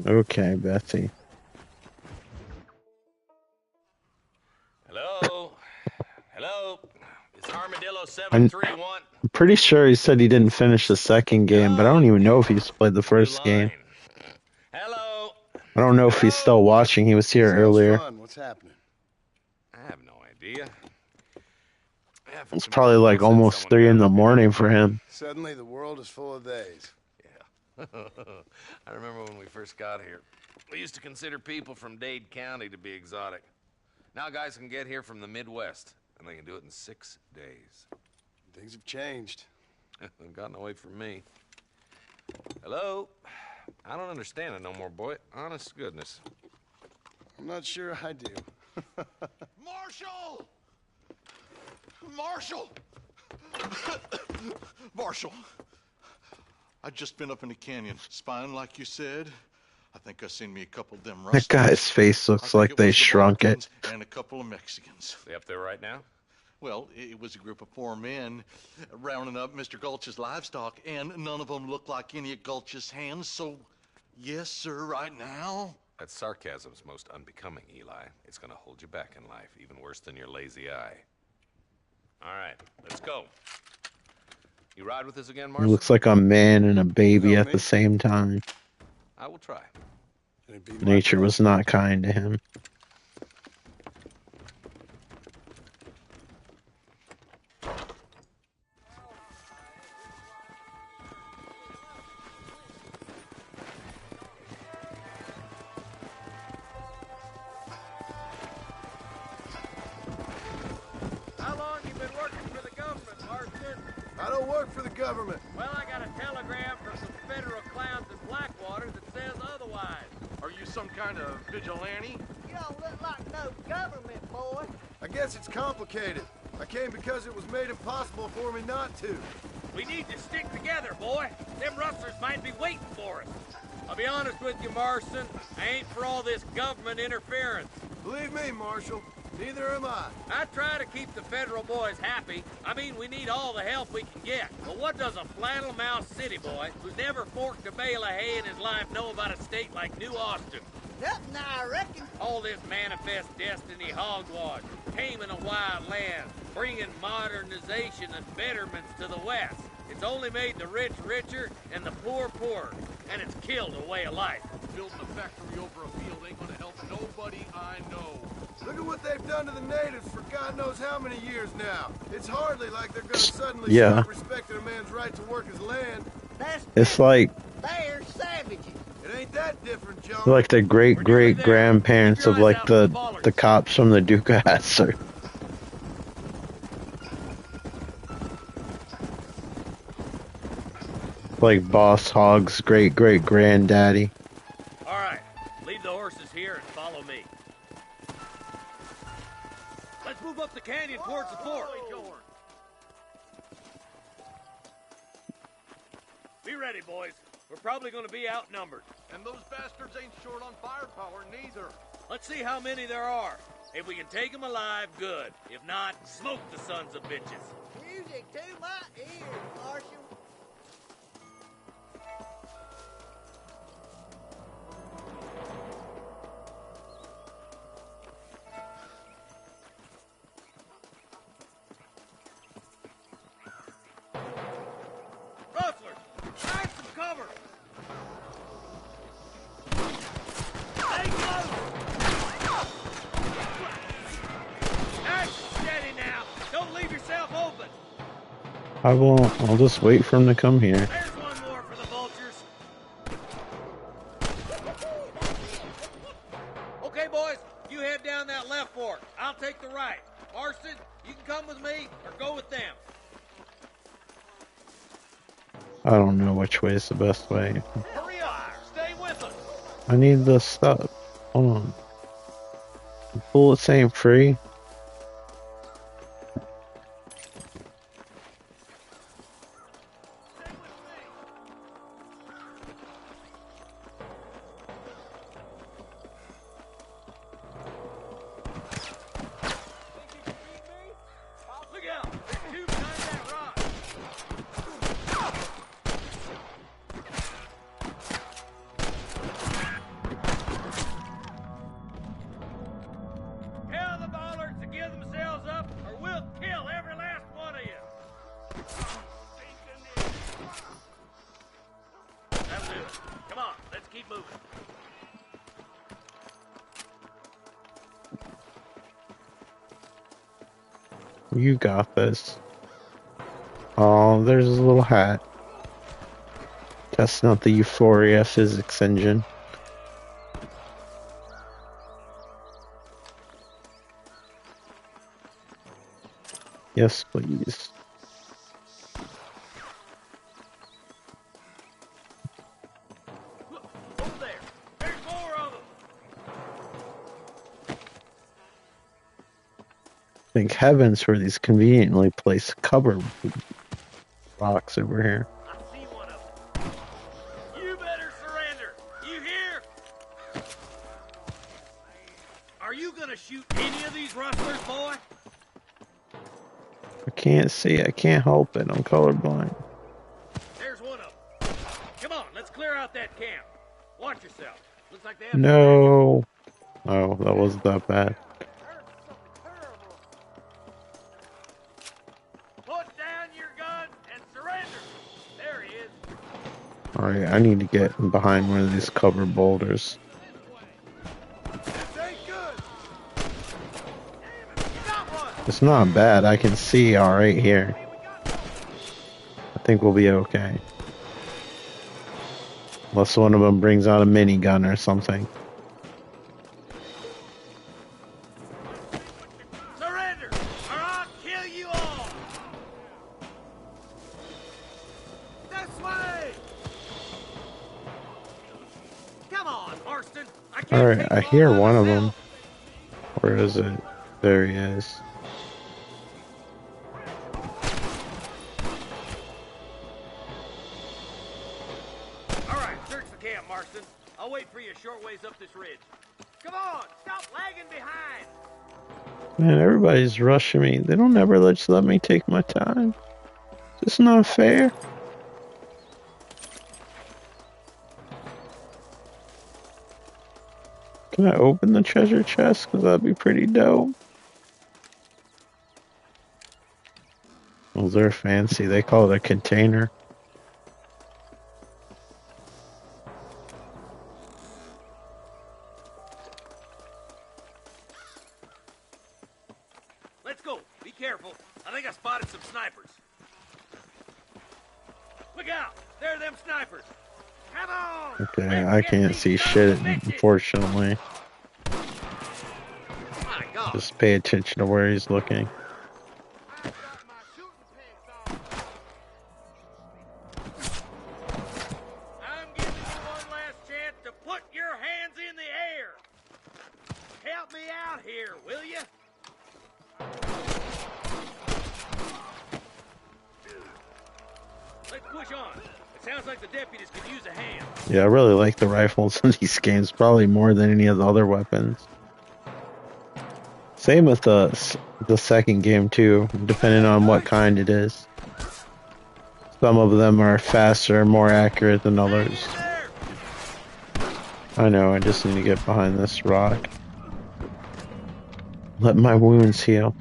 Okay, Betsy. Hello? Hello? It's Armadillo 731. I'm pretty sure he said he didn't finish the second game, but I don't even know if he's played the first game. Hello? I don't know if he's still watching. He was here earlier. What's happening? I have no idea. It's probably like almost 3 in the morning for him. Suddenly the world is full of days. Yeah. I remember when we first got here. We used to consider people from Dade County to be exotic. Now guys can get here from the Midwest, and they can do it in 6 days. Things have changed. They've gotten away from me. Hello? I don't understand it no more, boy. Honest to goodness. I'm not sure I do. Marshall! Marshall! Marshall! I've just been up in the canyon, spying like you said. I think I seen me a couple of them That guy's face looks like they shrunk it. And a couple of Mexicans. They up there right now? Well, it was a group of 4 men rounding up Mr. Gulch's livestock, and none of them looked like any of Gulch's hands, so yes, sir, right now. That sarcasm's most unbecoming, Eli. It's gonna hold you back in life, even worse than your lazy eye. All right, let's go. You ride with us again, He Marshall? looks like a man and a baby at the same time. I will try. Nature was not kind to him. How long you been working for the government, Marston? I don't work for the government. Well, I got a telegram from some federal clowns in Blackwater that says otherwise. Are you some kind of vigilante? You don't look like no government, boy. I guess it's complicated. I came because it was made impossible for me not to. We need to stick together, boy. Them rustlers might be waiting for us. I'll be honest with you, Marston. I ain't for all this government interference. Believe me, Marshal, neither am I. I try to keep the federal boys happy. I mean, we need all the help we can get. But what does a flannel-mouthed city boy who's never forked a bale of hay in his life know about a state like New Austin? Nothing, I reckon. All this manifest destiny hogwash, taming a wild land, bringing modernization and betterments to the West. It's only made the rich richer and the poor poorer, and it's killed a way of life. Building a factory over a field ain't gonna help nobody I know. Look at what they've done to the natives for God knows how many years now. It's hardly like they're gonna suddenly Yeah. stop respecting a man's right to work his land. It's like They're savages. It ain't that different, John. like the great-great-grandparents of like the cops from the Duke of Hazzard. Like Boss Hogg's great-great-granddaddy. All right, leave the horses here and follow me. Let's move up the canyon towards the fort. Be ready, boys. We're probably going to be outnumbered. And those bastards ain't short on firepower, neither. Let's see how many there are. If we can take them alive, good. If not, smoke the sons of bitches. Music to my ears, Marshal. Rustlers, find some cover. Stay close. That's steady now. Don't leave yourself open. I won't. I'll just wait for him to come here. There's one more for the vultures. Okay, boys, you head down that left fork. I'll take the right. Marston, you can come with me or go with them. I don't know which way is the best way. Hurry up. Stay with us. I need the stuff. Hold on. The bullets ain't free. keep moving. You got this. Oh, there's his little hat. That's not the Euphoria physics engine. Yes, please. Over there. There's more of them. Thank heavens for these conveniently placed cover rocks over here. I see one of them. You better surrender. You hear? Are you gonna shoot any of these rustlers, boy? I can't see. I can't help it. I'm colorblind. There's one of them. Come on, let's clear out that camp. Watch yourself. Looks like they have... No. Oh, that wasn't that bad. Put down your guns and surrender. There he is. Alright, I need to get behind one of these cover boulders. It's not bad. I can see alright here. I think we'll be okay. Unless one of them brings out a minigun or something. Surrender, or I'll kill you all. This way. Come on, Marston. Alright, I hear one of them. Where is it? There he is. I'll wait for you a short ways up this ridge. Come on, stop lagging behind. Man, everybody's rushing me. They don't ever just let me take my time. It's not fair. Can I open the treasure chest? Because that'd be pretty dope. Well, they're fancy. They call it a container. Let's go. Be careful. I think I spotted some snipers. Look out! There are them snipers. Come on! Okay, I can't see shit, unfortunately. My God. Just pay attention to where he's looking. I'm giving you one last chance to put your hands in the air. Help me out here, will you? Let's push on. It sounds like the deputies could use a hand. Yeah, I really like the rifles in these games, probably more than any of the other weapons. Same with the second game too, depending on what kind it is. Some of them are faster, more accurate than others. I know, I just need to get behind this rock. Let my wounds heal.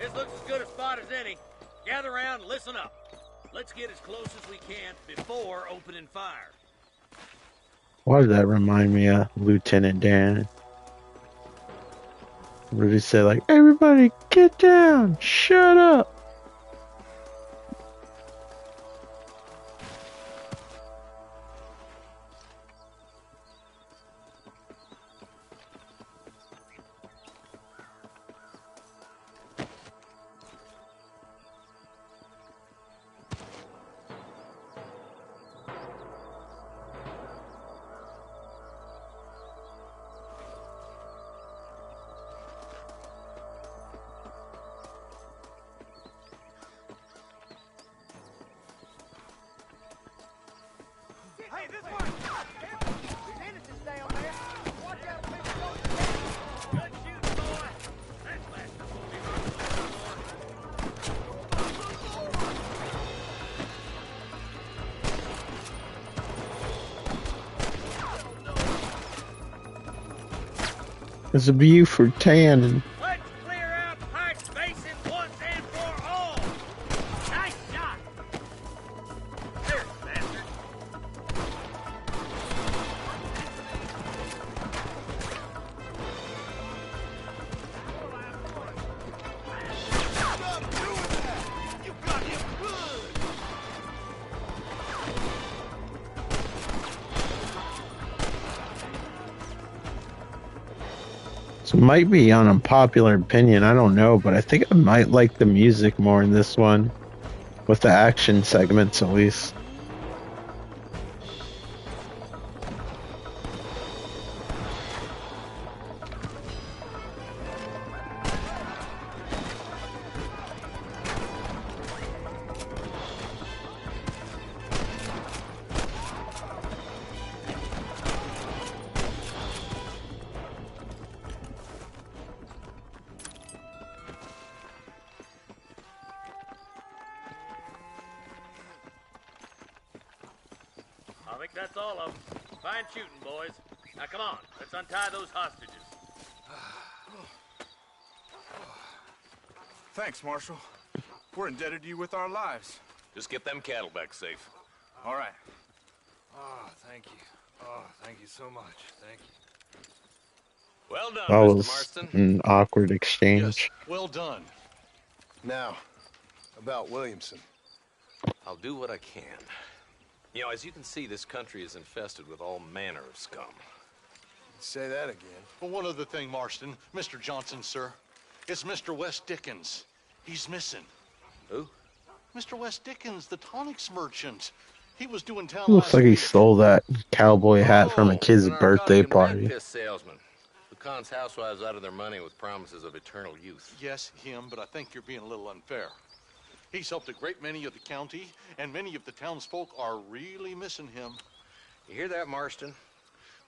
This looks as good a spot as any. Gather around and listen up. Let's get as close as we can before opening fire. Why did that remind me of Lieutenant Dan? What did he say? Like, everybody get down! Shut up! Hey, this one! There's innocents down there. Watch out, people. Good shooting, boy. That's last time we'll be running. There's a view for tanning. Let's clear out Pike's Basin once and for all. Nice shot. There, bastard. You got him good! This might be an unpopular opinion, I don't know, but I think I might like the music more in this one. With the action segments, at least. I think that's all of them. Fine shooting, boys. Now come on, let's untie those hostages. Thanks, Marshal. We're indebted to you with our lives. Just get them cattle back safe. All right. Oh, thank you. Oh, thank you so much. Thank you. Well done, That Mr. was Marston. an awkward exchange. Well done. Now, about Williamson. I'll do what I can. You know, as you can see, this country is infested with all manner of scum. Say that again. Well, one other thing, Marston. Mr. Johnson, sir. It's Mr. West Dickens. He's missing. Who? Mr. West Dickens, the tonics merchant. He was doing town Looks last like he week. stole that cowboy hat from a kid's birthday party. Piss salesman. Who cons housewives out of their money with promises of eternal youth. Yes, him, but I think you're being a little unfair. He's helped a great many of the county, and many of the townsfolk are really missing him. You hear that, Marston?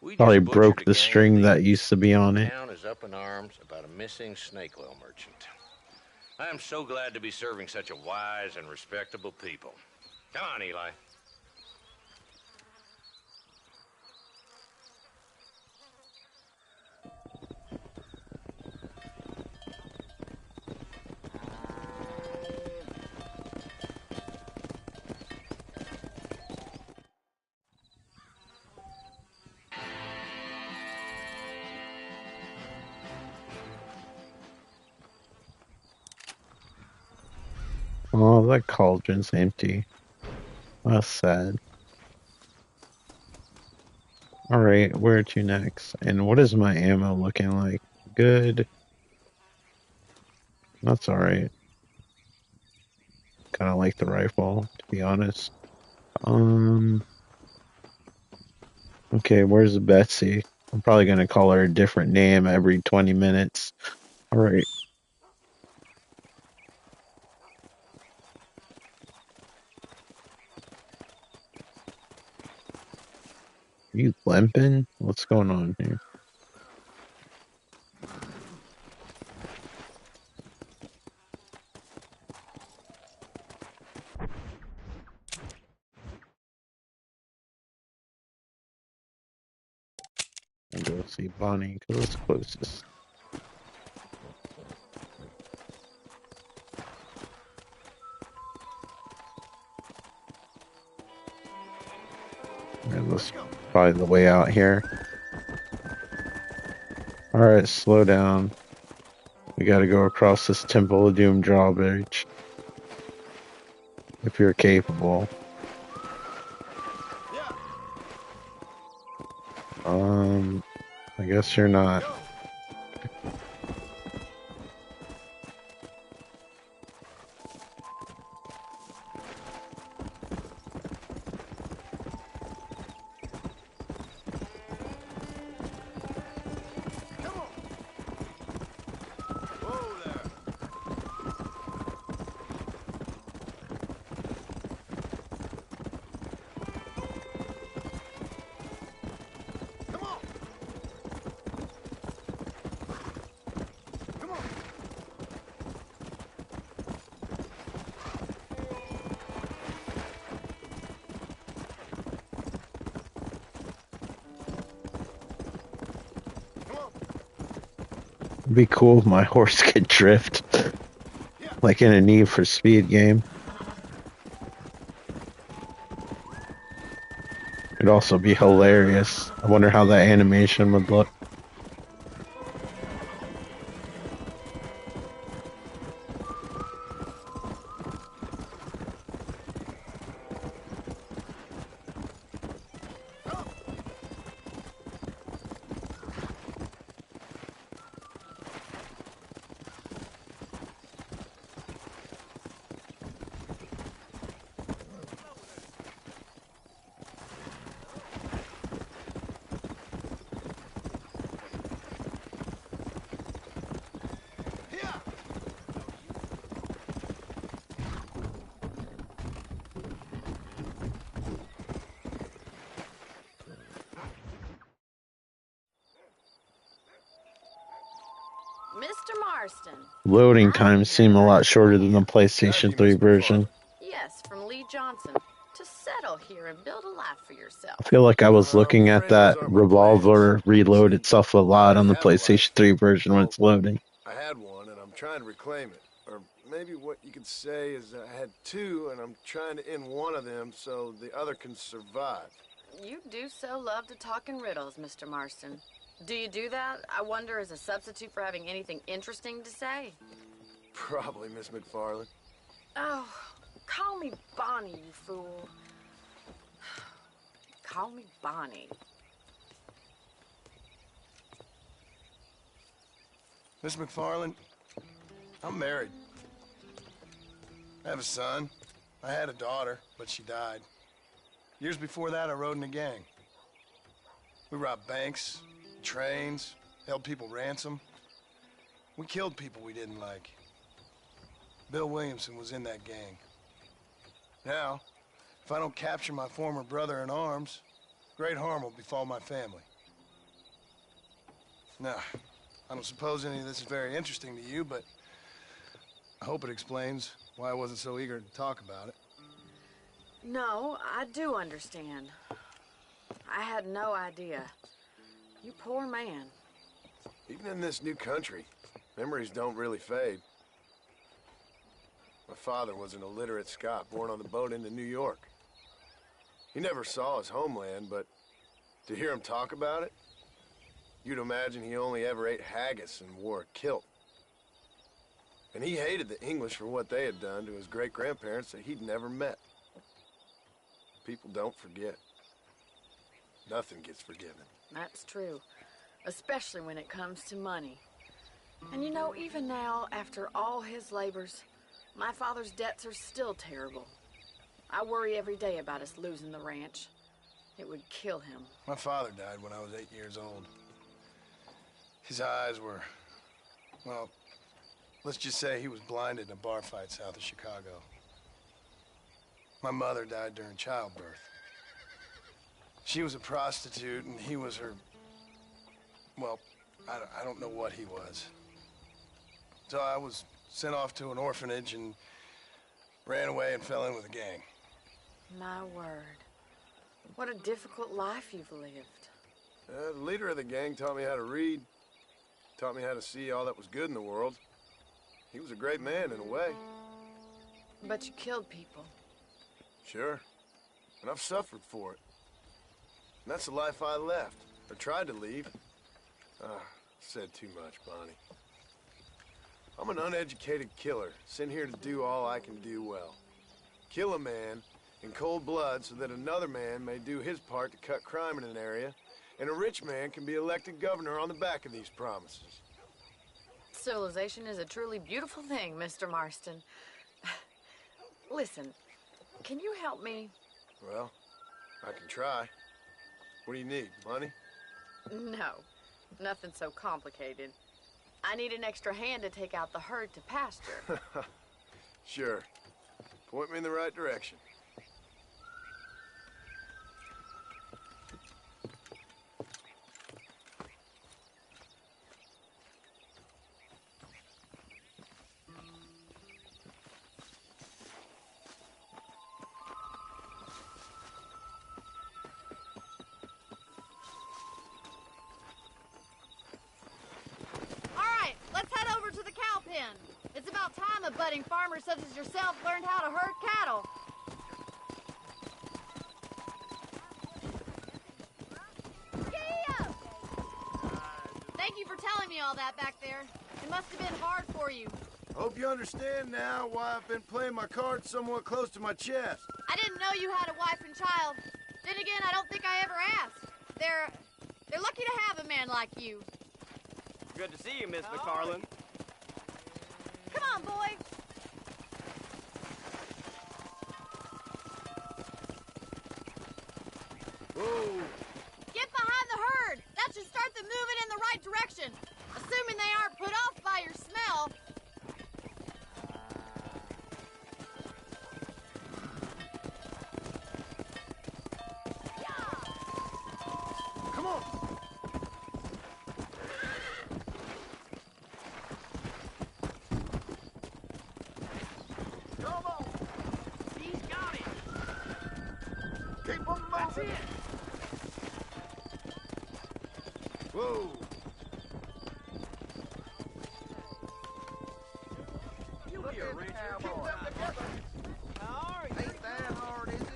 We Probably just butchered broke a the gang string of that thieves. used to be on The it. town is up in arms about a missing snake oil merchant. I am so glad to be serving such a wise and respectable people. Come on, Eli. Oh, that cauldron's empty. That's sad. Alright, where to next? And what is my ammo looking like? Good. That's alright. Kinda like the rifle, to be honest. Okay, where's Betsy? I'm probably gonna call her a different name every 20 minutes. Alright. You limping? What's going on here? I'll go see Bonnie because it's closest. And that's probably the way out here. Alright, slow down. We gotta go across this Temple of Doom drawbridge. If you're capable. I guess you're not. It'd be cool if my horse could drift. Like in a Need for Speed game. It'd also be hilarious. I wonder how that animation would look. Mr. Marston. Loading times seem a lot shorter than the PlayStation 3 version. Yes, from Lee Johnson. To settle here and build a life for yourself. I feel like I was looking at that revolver reload itself a lot on the PlayStation 3 version when it's loading. I had one, and I'm trying to reclaim it. Or maybe what you could say is I had two, and I'm trying to end one of them so the other can survive. You do so love to talk in riddles, Mr. Marston. Do you do that, I wonder, as a substitute for having anything interesting to say? Probably, Miss McFarland. Oh, call me Bonnie, you fool. Call me Bonnie. Miss McFarland, I'm married. I have a son. I had a daughter, but she died. Years before that, I rode in a gang. We robbed banks, trains, held people ransom. We killed people we didn't like. Bill Williamson was in that gang. Now, if I don't capture my former brother in arms, great harm will befall my family. Now, I don't suppose any of this is very interesting to you, but I hope it explains why I wasn't so eager to talk about it. No, I do understand. I had no idea. You poor man. Even in this new country, memories don't really fade. My father was an illiterate Scot born on the boat into New York. He never saw his homeland, but to hear him talk about it, you'd imagine he only ever ate haggis and wore a kilt. And he hated the English for what they had done to his great-grandparents that he'd never met. People don't forget. Nothing gets forgiven. That's true. Especially when it comes to money. And you know, even now, after all his labors, my father's debts are still terrible. I worry every day about us losing the ranch. It would kill him. My father died when I was 8 years old. His eyes were, well, let's just say he was blinded in a bar fight south of Chicago. My mother died during childbirth. She was a prostitute, and he was her, well, I don't know what he was. So I was sent off to an orphanage and ran away and fell in with a gang. My word. What a difficult life you've lived. The leader of the gang taught me how to read, taught me how to see all that was good in the world. He was a great man in a way. But you killed people. Sure. And I've suffered for it. And that's the life I left, or tried to leave. Said too much, Bonnie. I'm an uneducated killer, sent here to do all I can do well. Kill a man in cold blood so that another man may do his part to cut crime in an area, and a rich man can be elected governor on the back of these promises. Civilization is a truly beautiful thing, Mr. Marston. Listen, can you help me? Well, I can try. What do you need, money? No, nothing so complicated. I need an extra hand to take out the herd to pasture. Sure. Point me in the right direction. of budding farmers such as yourself learned how to herd cattle. Gee-up! Thank you for telling me all that back there. It must have been hard for you. Hope you understand now why I've been playing my cards somewhat close to my chest. I didn't know you had a wife and child. Then again, I don't think I ever asked. They're lucky to have a man like you. Good to see you, Miss McFarland. Come on, boy. Whoa. Get behind the herd. That should start them moving in the right direction. Assuming they aren't put off by your smell. Come on. Come on. He's got it. Keep them moving. That's it. Whoa. You'll be a rich cowboy. How are you? Ain't that hard, is it?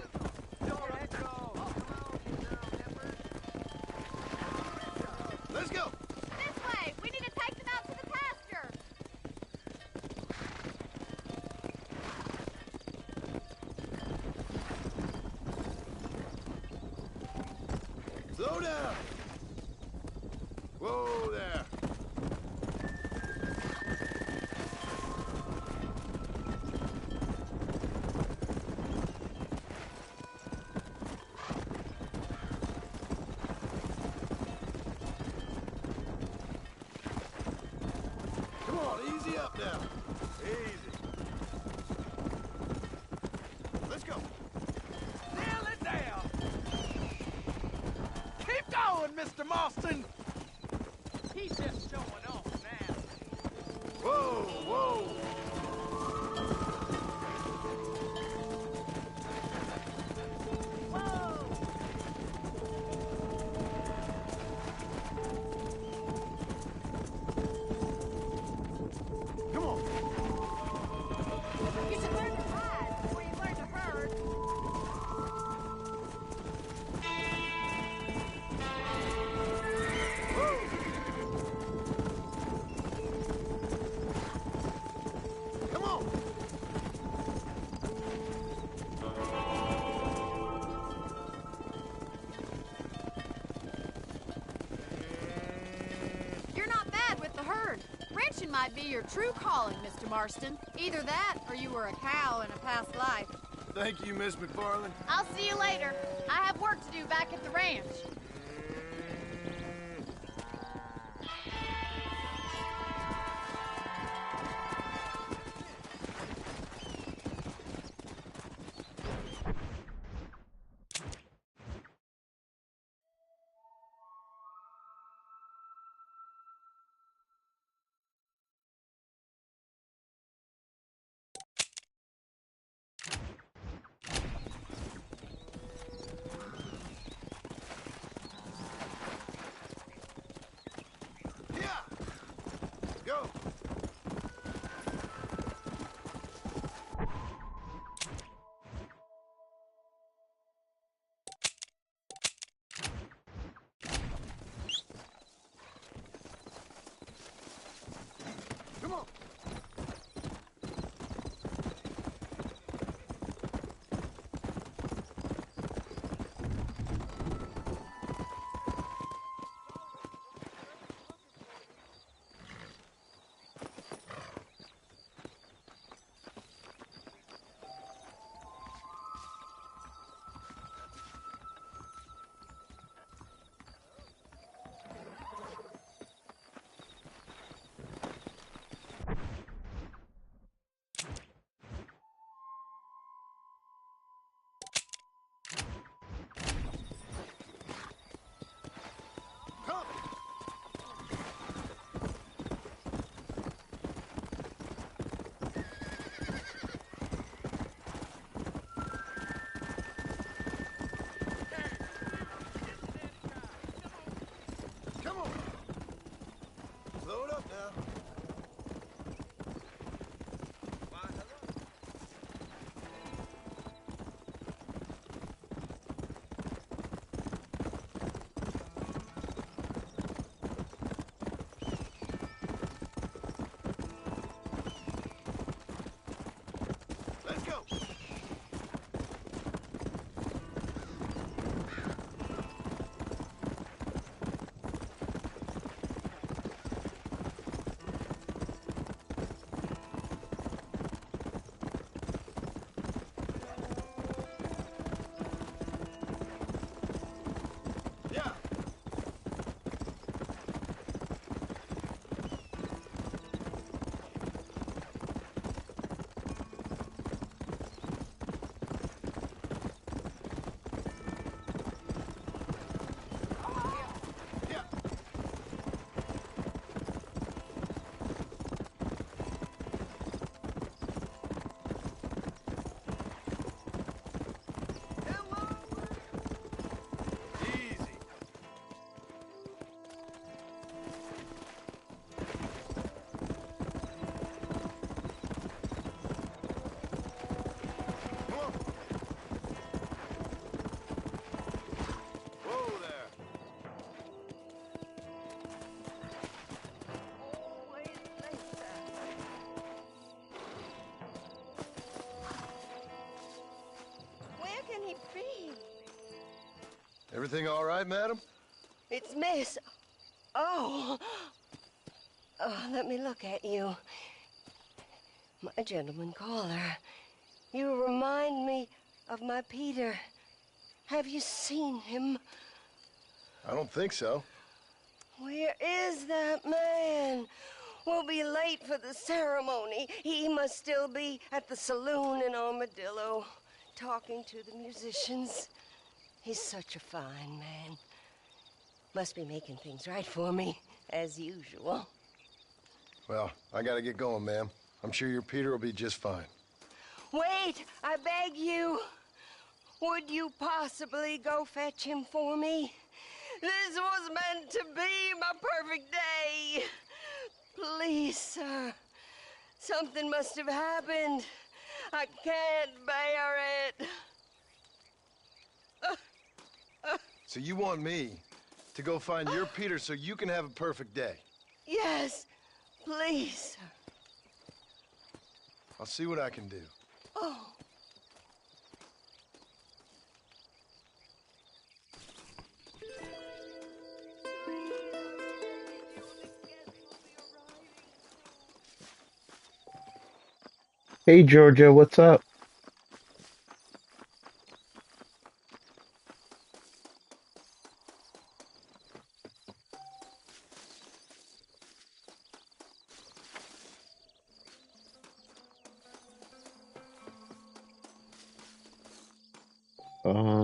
Let's go. This way. We need to take them out to the pasture. Slow down. Whoa there. Come on, easy up now. Easy. Let's go. Nail it down. Keep going, Mr. Marston. He's just showing off now. Whoa, whoa. Come on. You should learn to ride before you learn to herd. Come on. You're not bad with the herd. Ranching might be your true calling, Mr. Marston. Either that, or you were a cow in a past life. Thank you, Miss McFarland. I'll see you later. I have work to do back at the ranch. Everything all right, madam? It's Miss... Oh. Oh, let me look at you. My gentleman caller. You remind me of my Peter. Have you seen him? I don't think so. Where is that man? We'll be late for the ceremony. He must still be at the saloon in Armadillo, talking to the musicians. He's such a fine man. Must be making things right for me, as usual. Well, I gotta get going, ma'am. I'm sure your Peter will be just fine. Wait, I beg you. Would you possibly go fetch him for me? This was meant to be my perfect day. Please, sir. Something must have happened. I can't bear it. So you want me to go find your Peter so you can have a perfect day? Yes, please, sir. I'll see what I can do. Oh. Hey Georgia, what's up?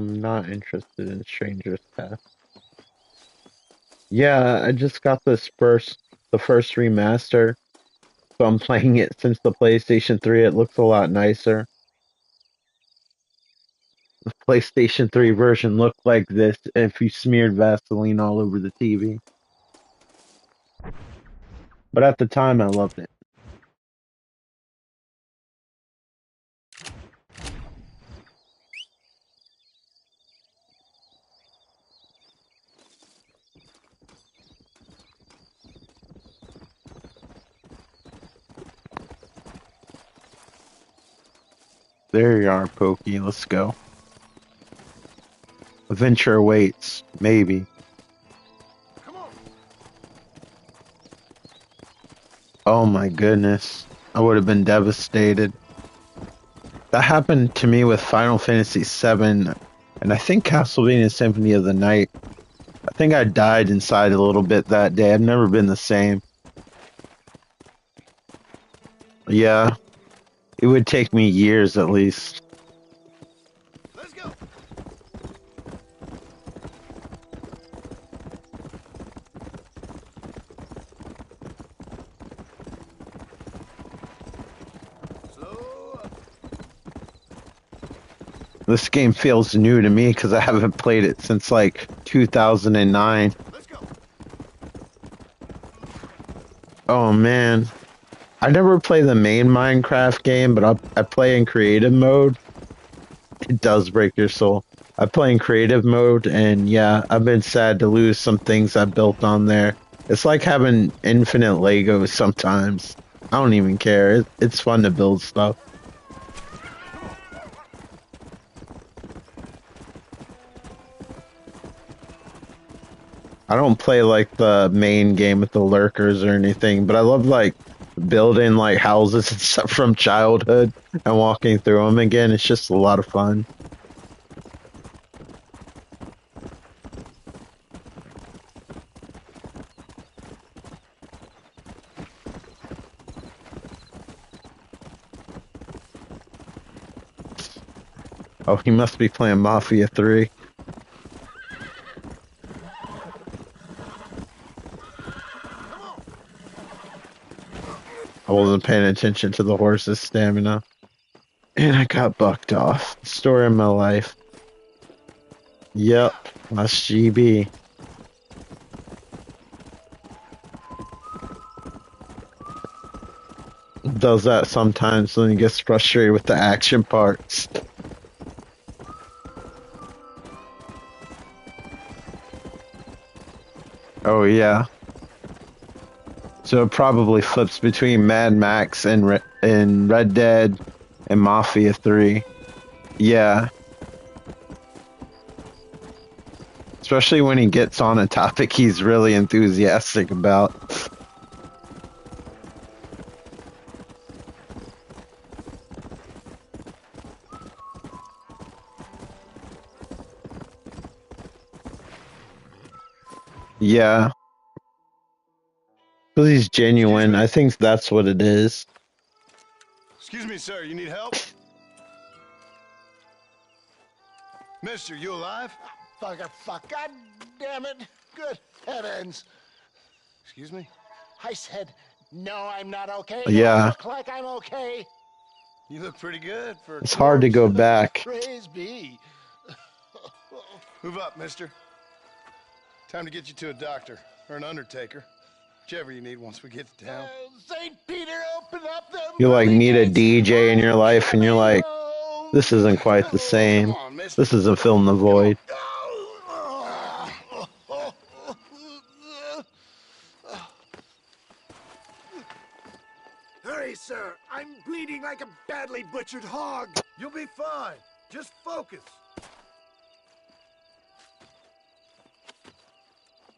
Not interested in Stranger's Path. Yeah, I just got the first remaster, so I'm playing it since the PlayStation 3. It looks a lot nicer. The PlayStation 3 version looked like this if you smeared Vaseline all over the TV. But at the time, I loved it. There you are, Pokey. Let's go. Adventure awaits. Maybe. Oh my goodness. I would have been devastated. That happened to me with Final Fantasy VII, and I think Castlevania Symphony of the Night. I think I died inside a little bit that day. I've never been the same. Yeah. It would take me years at least. Let's go. This game feels new to me because I haven't played it since like 2009. Oh man. I never play the main Minecraft game, but I play in creative mode. It does break your soul. I play in creative mode, and yeah, I've been sad to lose some things I built on there. It's like having infinite Legos sometimes. I don't even care. It's fun to build stuff. I don't play like the main game with the lurkers or anything, but I love like building like houses and stuff from childhood and walking through them again. It's just a lot of fun. Oh, he must be playing Mafia 3. I wasn't paying attention to the horse's stamina. And I got bucked off. Story of my life. Yep, that's GB. Does that sometimes when he gets frustrated with the action parts. Oh yeah. So it probably flips between Mad Max and Red Dead and Mafia 3. Yeah. Especially when he gets on a topic he's really enthusiastic about. Yeah. Because he's genuine. I think that's what it is. Excuse me, sir. You need help? Mister, you alive? Fuck. God damn it. Good heavens. Excuse me? I said, no, I'm not okay. Yeah. I look like I'm okay. You look pretty good for a It's hard to go corpse. back. Praise be. Move up, mister. Time to get you to a doctor or an undertaker. Whichever you need once we get to town. St. Peter, open up them. You like meet a DJ in your life and you're like, this isn't quite the same. This isn't filling the void. Hurry, sir. I'm bleeding like a badly butchered hog. You'll be fine. Just focus.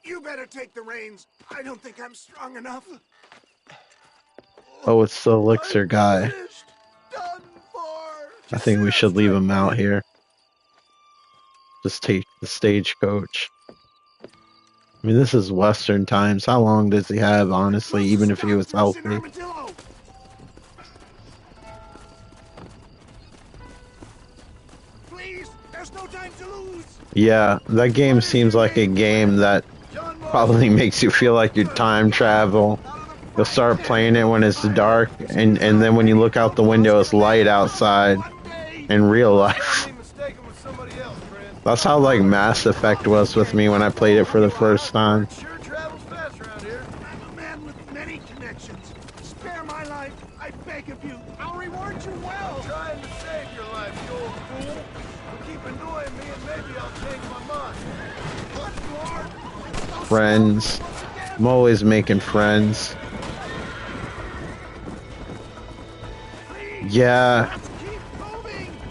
You better take the reins. I don't think I'm strong enough. Oh, it's the elixir guy. I think we should leave him out here. Just take the stagecoach. I mean, this is Western times. How long does he have, honestly, even if he was healthy? Please, there's no time to lose. Yeah, that game seems like a game that probably makes you feel like you time travel. You'll start playing it when it's dark, and then when you look out the window, it's light outside in real life. That's how, like, Mass Effect was with me when I played it for the first time. I'm a man with many connections. Spare my life, I beg of you. I'll reward you well. I'm trying to save your life, you old fool. You keep annoying me and maybe I'll change my mind. What, Lord? Friends. I'm always making friends. Yeah.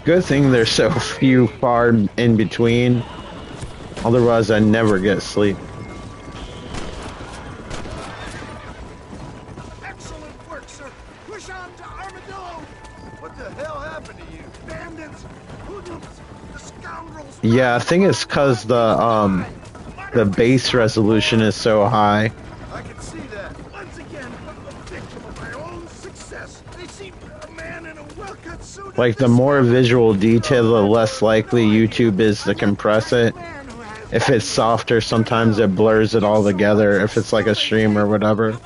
Good thing there's so few far in between. Otherwise, I never get sleep. Excellent work, sir. Push on to Armadillo. What the hell happened to you? Bandits, hoodlums, the scoundrels. Yeah, I think it's because the base resolution is so high. I can see that. Once again, a victim of my own success. They see a man in a well-cut suit. Like, the more visual detail, the less likely YouTube is to compress it. If it's softer, sometimes it blurs it all together, if it's like a stream or whatever.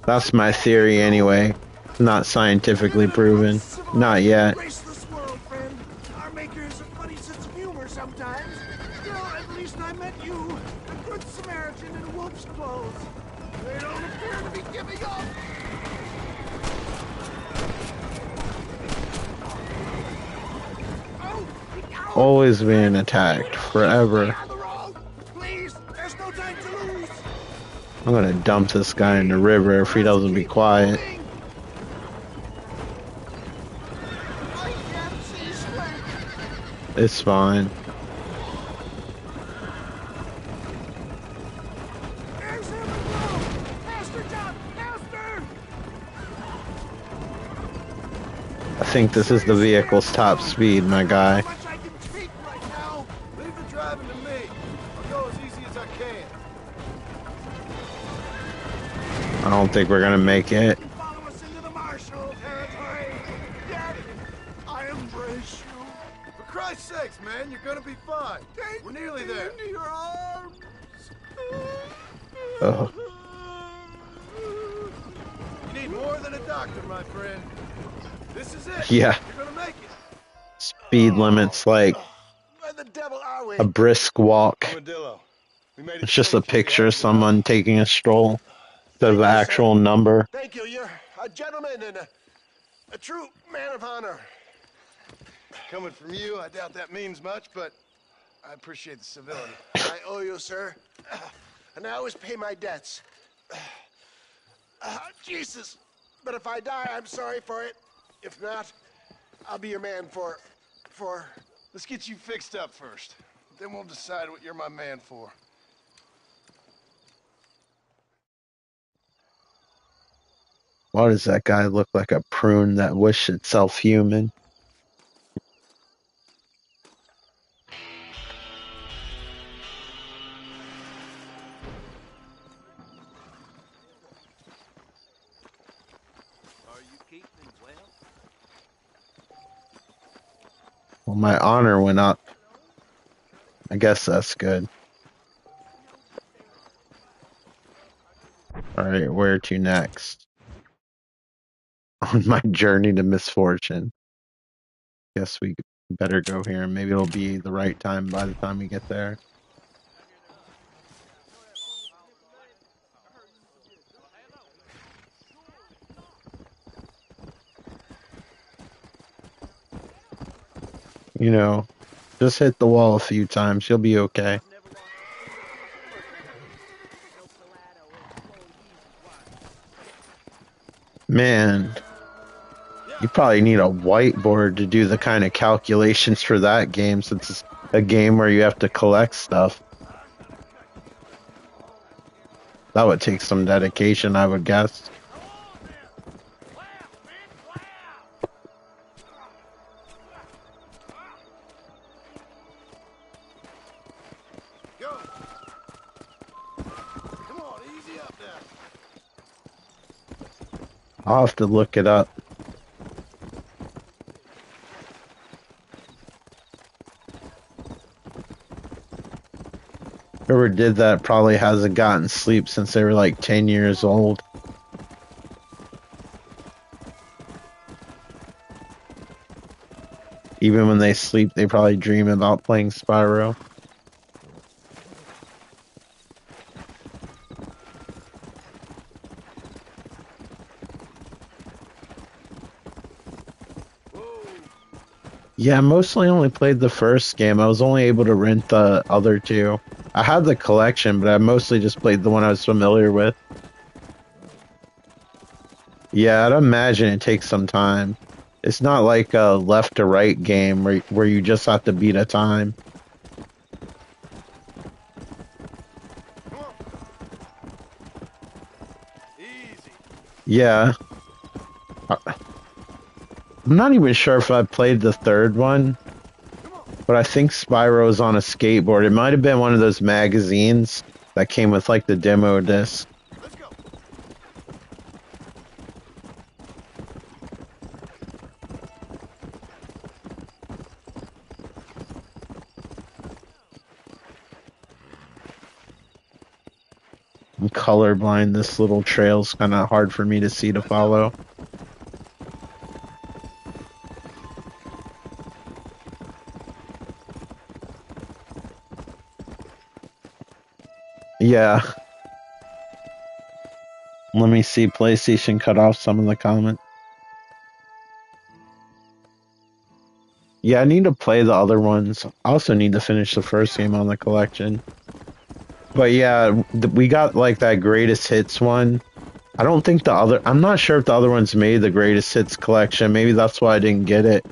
That's my theory anyway. Not scientifically proven. Not yet. Graceless world, friend. Our maker has a funny sense of humor sometimes. Still, at least I met you, a good Samaritan in wolf's clothes. They don't appear to be giving up. Always being attacked. Forever. Please, there's no time to lose. I'm gonna dump this guy in the river if he doesn't be quiet. It's fine. I think this is the vehicle's top speed, my guy. Leave the driving to me. I'll go as easy as I can. I don't think we're gonna make it. Follow us into the martial territory. Daddy, I embrace you. For Christ's sakes, man, you're gonna be fine. We're nearly there. Into your arms. Oh. You need more than a doctor, my friend. This is it. Yeah. You're gonna make it. Speed limit's like Where the devil are we? a brisk walk. Armadillo. We made it It's just a picture of someone taking a stroll instead of an actual number. Thank you. You're a gentleman and a true man of honor. Coming from you, I doubt that means much, but I appreciate the civility. I owe you, sir. And I always pay my debts. Jesus. But if I die, I'm sorry for it. If not, I'll be your man for... Let's get you fixed up first. Then we'll decide what you're my man for. Why does that guy look like a prune that wished itself human? Well, my honor went up. I guess that's good. Alright, where to next? On my journey to misfortune. Guess we better go here. Maybe it'll be the right time by the time we get there. You know, just hit the wall a few times. You'll be okay. Man, you probably need a whiteboard to do the kind of calculations for that game, since it's a game where you have to collect stuff. That would take some dedication, I would guess. I'll have to look it up. Whoever did that probably hasn't gotten sleep since they were like 10 years old. Even when they sleep, they probably dream about playing Spyro. Yeah, I mostly only played the first game. I was only able to rent the other two. I had the collection, but I mostly just played the one I was familiar with. Yeah, I'd imagine it takes some time. It's not like a left to right game where you just have to beat a time. Yeah. I'm not even sure if I played the third one, but I think Spyro's on a skateboard. It might have been one of those magazines that came with like the demo disc. I'm colorblind. This little trail's kind of hard for me to see to follow. Yeah. Let me see. PlayStation cut off some of the comments. Yeah, I need to play the other ones. I also need to finish the first game on the collection. But yeah, we got like that greatest hits one. I don't think the other... I'm not sure if the other ones made the greatest hits collection. Maybe that's why I didn't get it.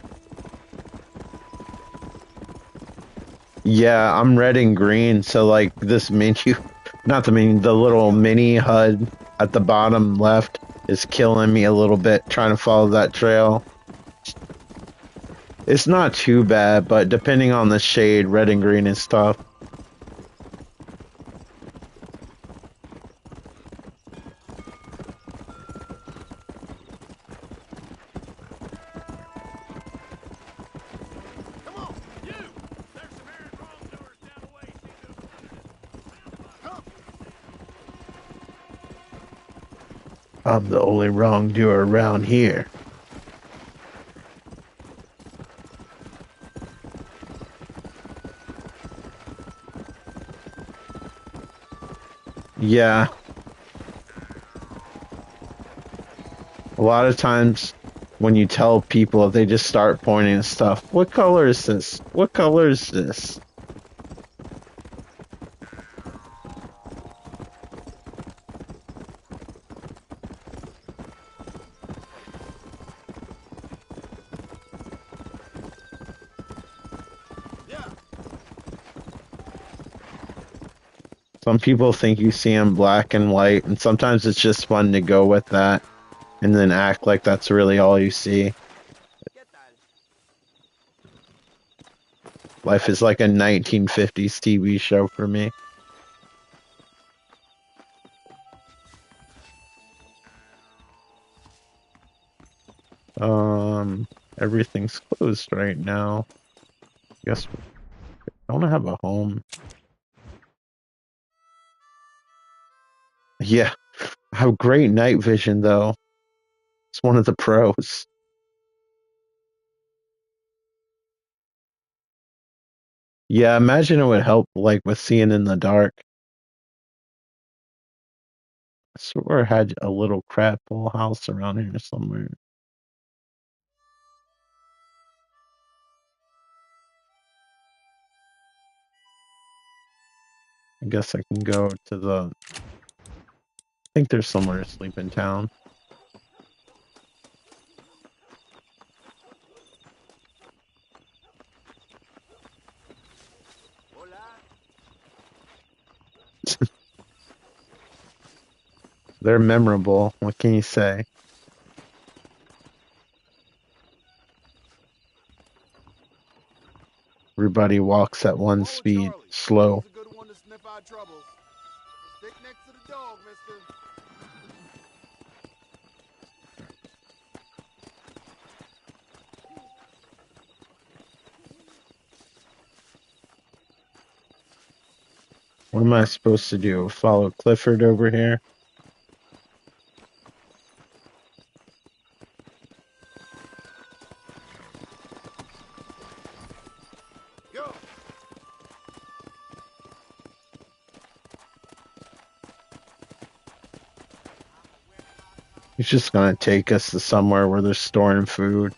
Yeah, I'm red and green, so like this menu... Not the menu, the little mini HUD at the bottom left is killing me a little bit trying to follow that trail. It's not too bad, but depending on the shade, red and green is tough. I'm the only wrongdoer around here. Yeah. A lot of times when you tell people, they just start pointing at stuff. What color is this? What color is this? Some people think you see in black and white, and sometimes it's just fun to go with that and then act like that's really all you see. Life is like a 1950s TV show for me. Everything's closed right now. Guess we don't have a home. Yeah, I have great night vision though. It's one of the pros. Yeah, imagine it would help like with seeing in the dark. I swear I had a little crap hole house around here somewhere. I guess I can go to the. I think there's somewhere to sleep in town. They're memorable. What can you say? Everybody walks at one speed, slow. He's a good one to sniff out trouble. Stick next to the dog, mister. What am I supposed to do? Follow Clifford over here? Go. He's just gonna take us to somewhere where they're storing food.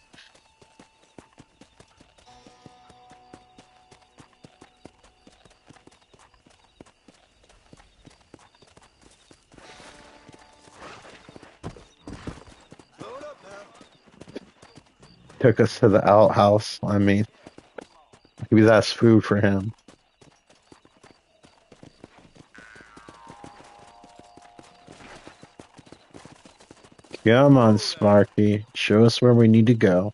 Took us to the outhouse. I mean, maybe that's food for him. Come on, Sparky. Show us where we need to go.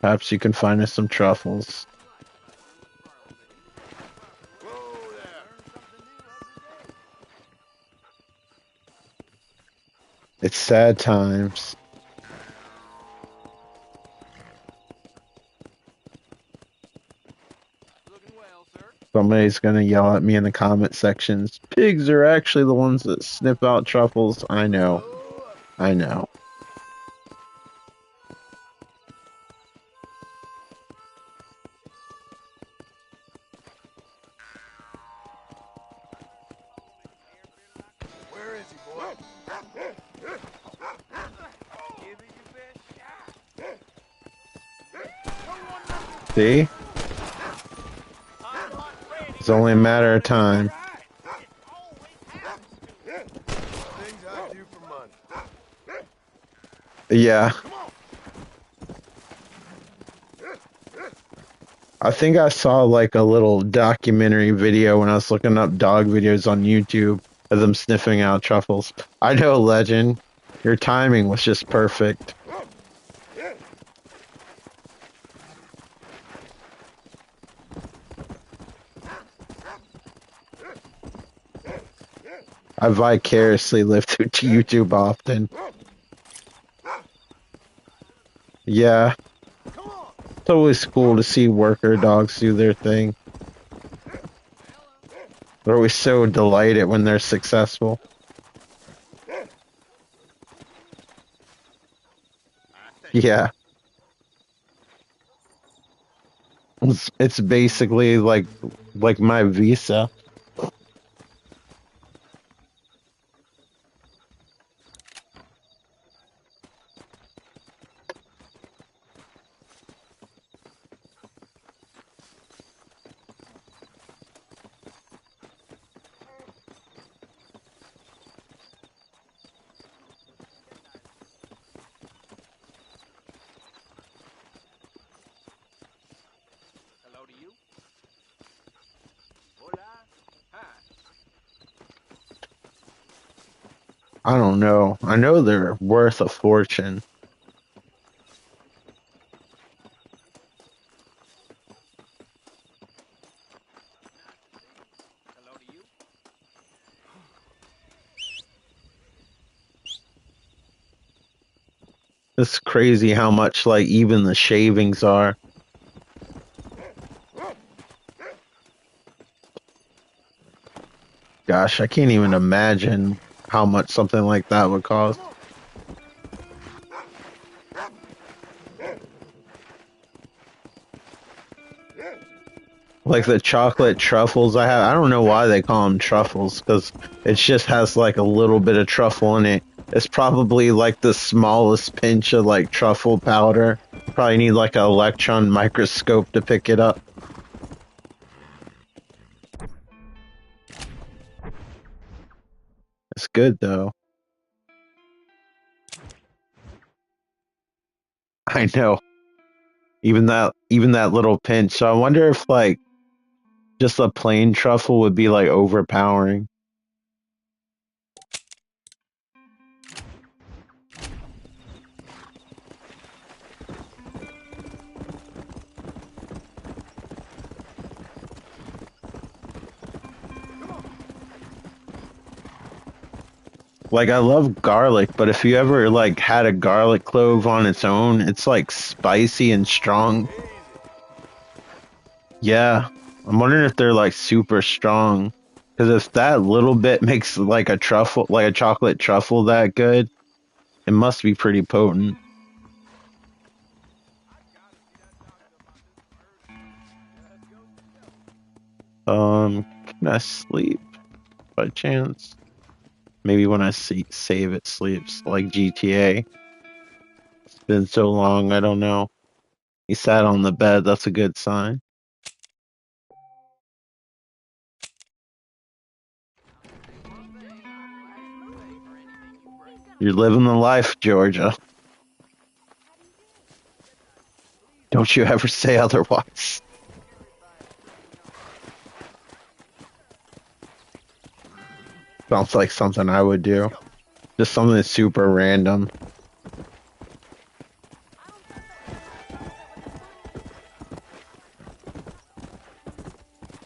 Perhaps you can find us some truffles. It's sad times. Somebody's gonna yell at me in the comment sections. Pigs are actually the ones that snip out truffles. I know. I know. Where is he, boy? See? It's only a matter of time. Things I do for money. Yeah. I think I saw like a little documentary video when I was looking up dog videos on YouTube of them sniffing out truffles. I know, Legend. Your timing was just perfect. I vicariously live through YouTube often. Yeah. It's always cool to see worker dogs do their thing. They're always so delighted when they're successful. Yeah. It's basically like my visa. Hello to you. Hola. I don't know. I know they're worth a fortune. It's crazy how much, like, even the shavings are. Gosh, I can't even imagine how much something like that would cost. Like the chocolate truffles I have, I don't know why they call them truffles, because it just has like a little bit of truffle in it. It's probably like the smallest pinch of like truffle powder. Probably need like an electron microscope to pick it up. It's good though. I know. Even that little pinch. So I wonder if like just a plain truffle would be like overpowering. Like I love garlic, but if you ever like had a garlic clove on its own, it's like spicy and strong. Yeah, I'm wondering if they're like super strong. Because if that little bit makes like a truffle, like a chocolate truffle that good, it must be pretty potent. Can I sleep by chance? Maybe when I save it sleeps, like GTA. It's been so long, I don't know. He sat on the bed, that's a good sign. You're living the life, Georgia. Don't you ever say otherwise. Sounds like something I would do. Just something super random.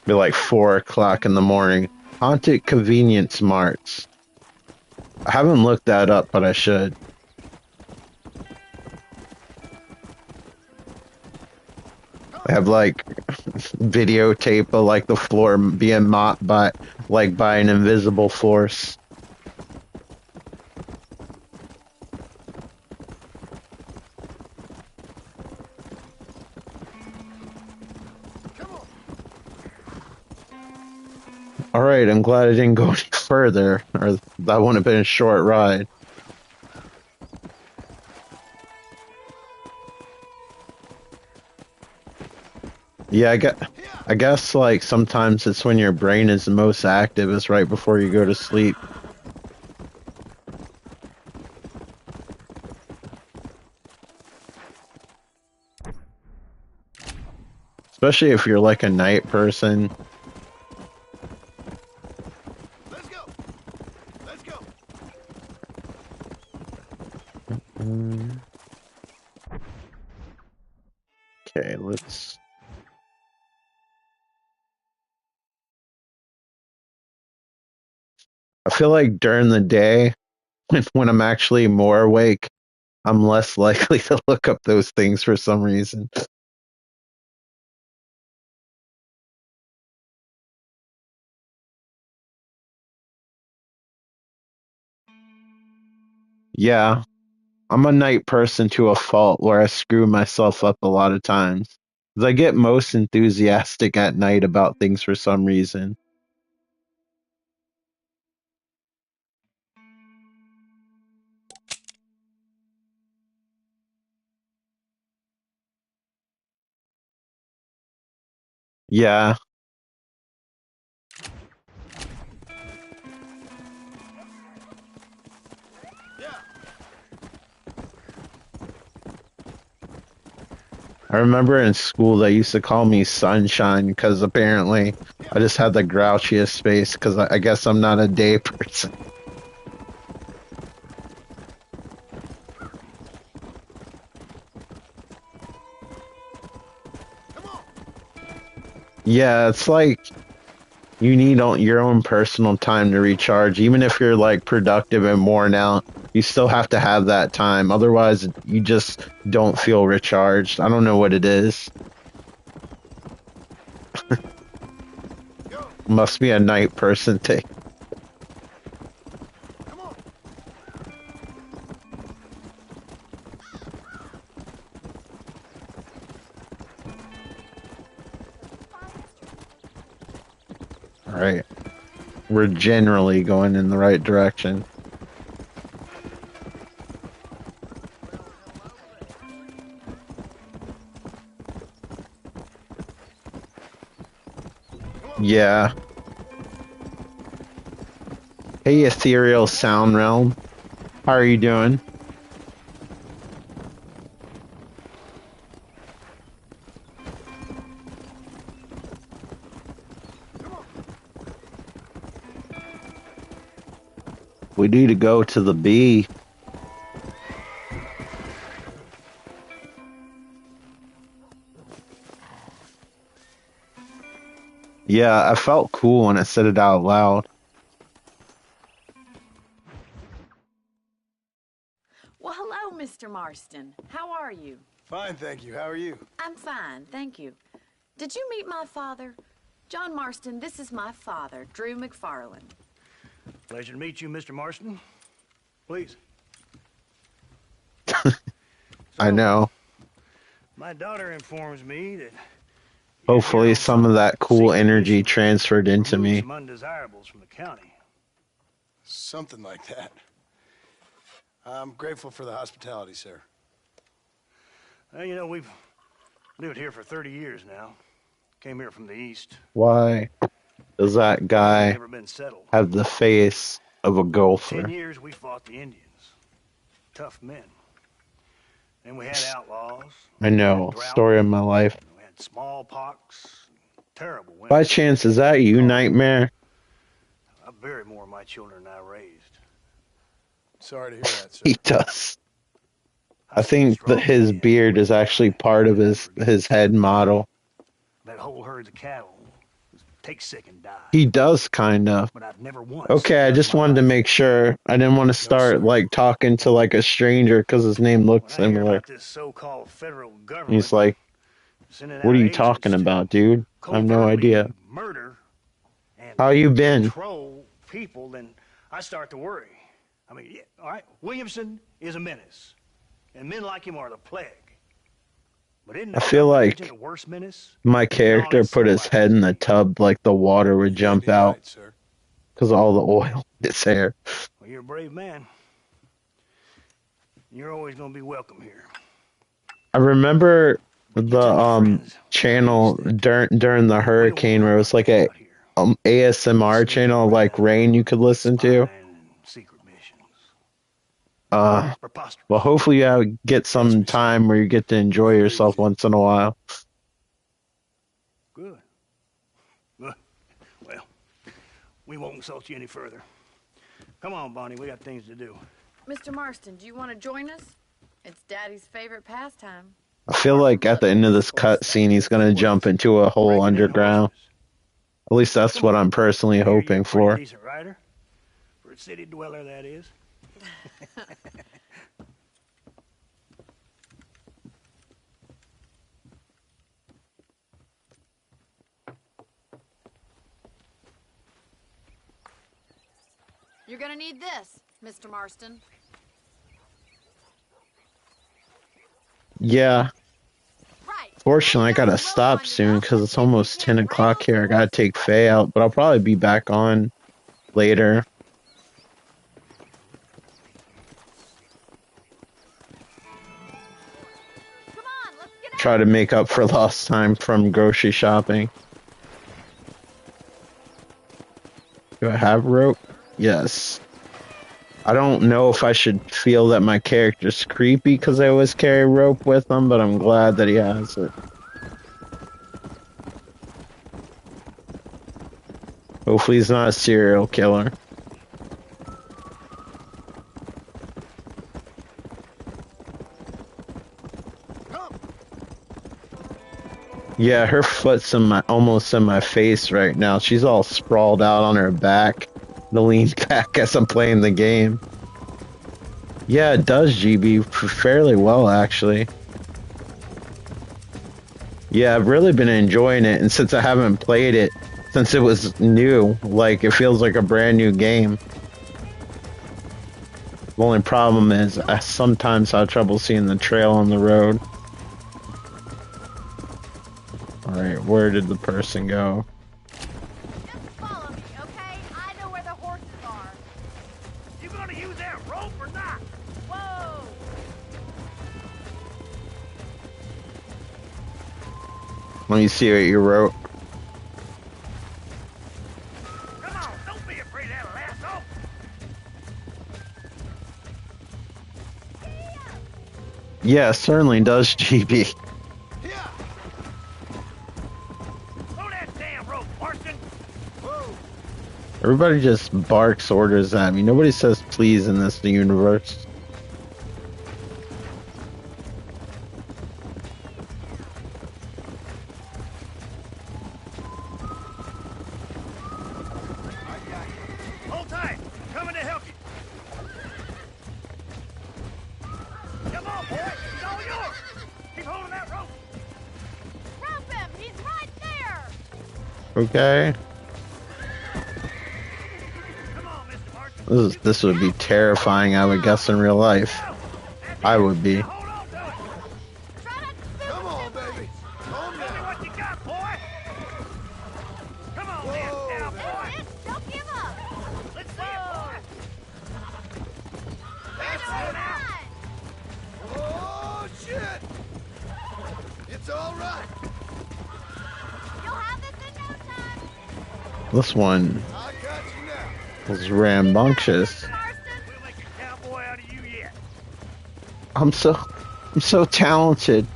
Be like 4 o'clock in the morning. Haunted convenience marts. I haven't looked that up, but I should. I have like videotape of like the floor being mopped by an invisible force. Alright, I'm glad I didn't go any further, or that wouldn't have been a short ride. Yeah, I guess like sometimes it's when your brain is the most active, it's right before you go to sleep. Especially if you're like a night person. Okay, let's... I feel like during the day, when I'm actually more awake, I'm less likely to look up those things for some reason. Yeah, I'm a night person to a fault where I screw myself up a lot of times. 'Cause I get most enthusiastic at night about things for some reason. Yeah. I remember in school they used to call me Sunshine because apparently I just had the grouchiest face because I guess I'm not a day person. Yeah, it's like you need your own personal time to recharge. Even if you're like productive and worn out, you still have to have that time. Otherwise, you just don't feel recharged. I don't know what it is. Must be a night person thing. Alright. We're generally going in the right direction. Yeah. Hey, Ethereal Sound Realm. How are you doing? We need to go to the B. Yeah, I felt cool when I said it out loud. Well, hello, Mr. Marston. How are you? Fine, thank you. How are you? I'm fine, thank you. Did you meet my father? John Marston, this is my father, Drew McFarland. Pleasure to meet you, Mr. Marston. Please. I know. My daughter informs me that Hopefully some of that cool energy transferred into remove me. some undesirables from the county. Something like that. I'm grateful for the hospitality, sir. Well, you know, we've lived here for 30 years now. Came here from the east. Why does that guy Never been settled. have the face of a 10 golfer? years we fought the Indians. Tough men. Then we had outlaws. I know. Story of my life. We had smallpox. Terrible women. By chance, is that you, Nightmare? I buried more of my children than I raised. Sorry to hear that, sir. He does. I think that his beard is actually part of his head model. That whole herds of cattle take sick and die. He does, kind of. But I've never once. Okay, I just wanted to make sure. I didn't want to start, like, talking to, like, a stranger because his name looked similar. About this so-called federal government. He's like, what are you talking about, dude? I have no idea. Murder and How you been? control people, then I start to worry. I mean, yeah, all right, Williamson is a menace, and men like him are the plague. But isn't I feel like a worse menace? my character put his head in the tub, like the water would jump out because all the oil in his hair. Well, you're a brave man. You're always going to be welcome here. I remember the channel during the hurricane where it was like a ASMR channel like Rain you could listen to. Well, hopefully you get some time where you get to enjoy yourself once in a while. Good. Well, we won't insult you any further. Come on, Bonnie, we got things to do. Mr. Marston, do you want to join us? It's Daddy's favorite pastime. I feel like at the end of this cutscene, he's going to jump into a hole underground. At least that's what I'm personally hoping for. Decent rider. For a city dweller, that is. You're gonna need this, Mr. Marston. Yeah. Fortunately, I gotta stop soon because it's almost 10 o'clock here. I gotta take Faye out, but I'll probably be back on later. Try to make up for lost time from grocery shopping. Do I have rope? Yes. I don't know if I should feel that my character's creepy because I always carry rope with him, but I'm glad that he has it. Hopefully he's not a serial killer. Yeah, her foot's almost in my face right now. She's all sprawled out on her back. To lean back as I'm playing the game. Yeah, it does, GB, fairly well, actually. Yeah, I've really been enjoying it, and since I haven't played it since it was new, like, it feels like a brand new game. The only problem is I sometimes have trouble seeing the trail on the road. Alright, where did the person go? Just follow me, okay? I know where the horses are. You gonna use that rope or not? Whoa! Let me see what you wrote. Come on, don't be afraid of that lasso. Yeah, it certainly does, GB. Throw that damn rope, Marston. Whoa. Everybody just barks orders at me. Nobody says please in this universe. Hold tight. Coming to help you. Come on, boy. It's all yours. Keep holding that rope. Rope him! He's right there! Okay. This would be terrifying, I would guess, in real life. I would be. Come on, baby. Show me what you got, boy. Come on, man. Down, boy. Don't give up! Let's see it, boy. That's it now. Oh, shit. It's all right. You'll have this in no time! This one I got you now. was rambunctious. We'll make a cowboy out of you yet. I'm so talented.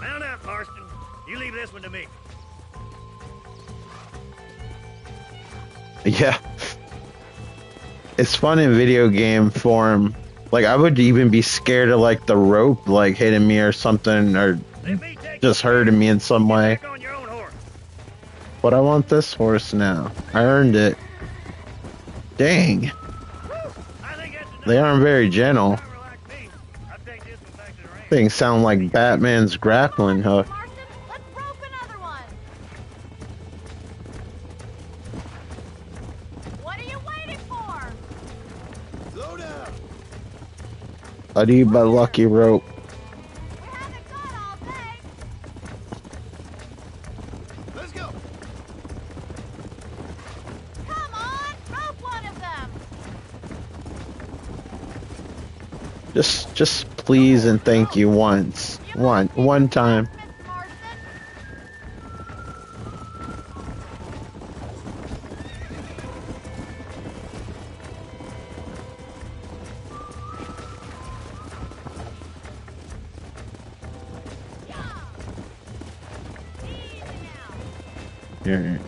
Mount up, Marston. You leave this one to me. Yeah. It's fun in video game form. Like, I would even be scared of, like, the rope, like, hitting me or something, or just hurting me in some way. But I want this horse now. I earned it. Dang. They aren't very gentle. Things sound like Batman's grappling hook. Let's rope another one! What are you waiting for? Slow down. I need my lucky rope. Let's go. Come on! Rope one of them! Just please and thank you once. One time. Here.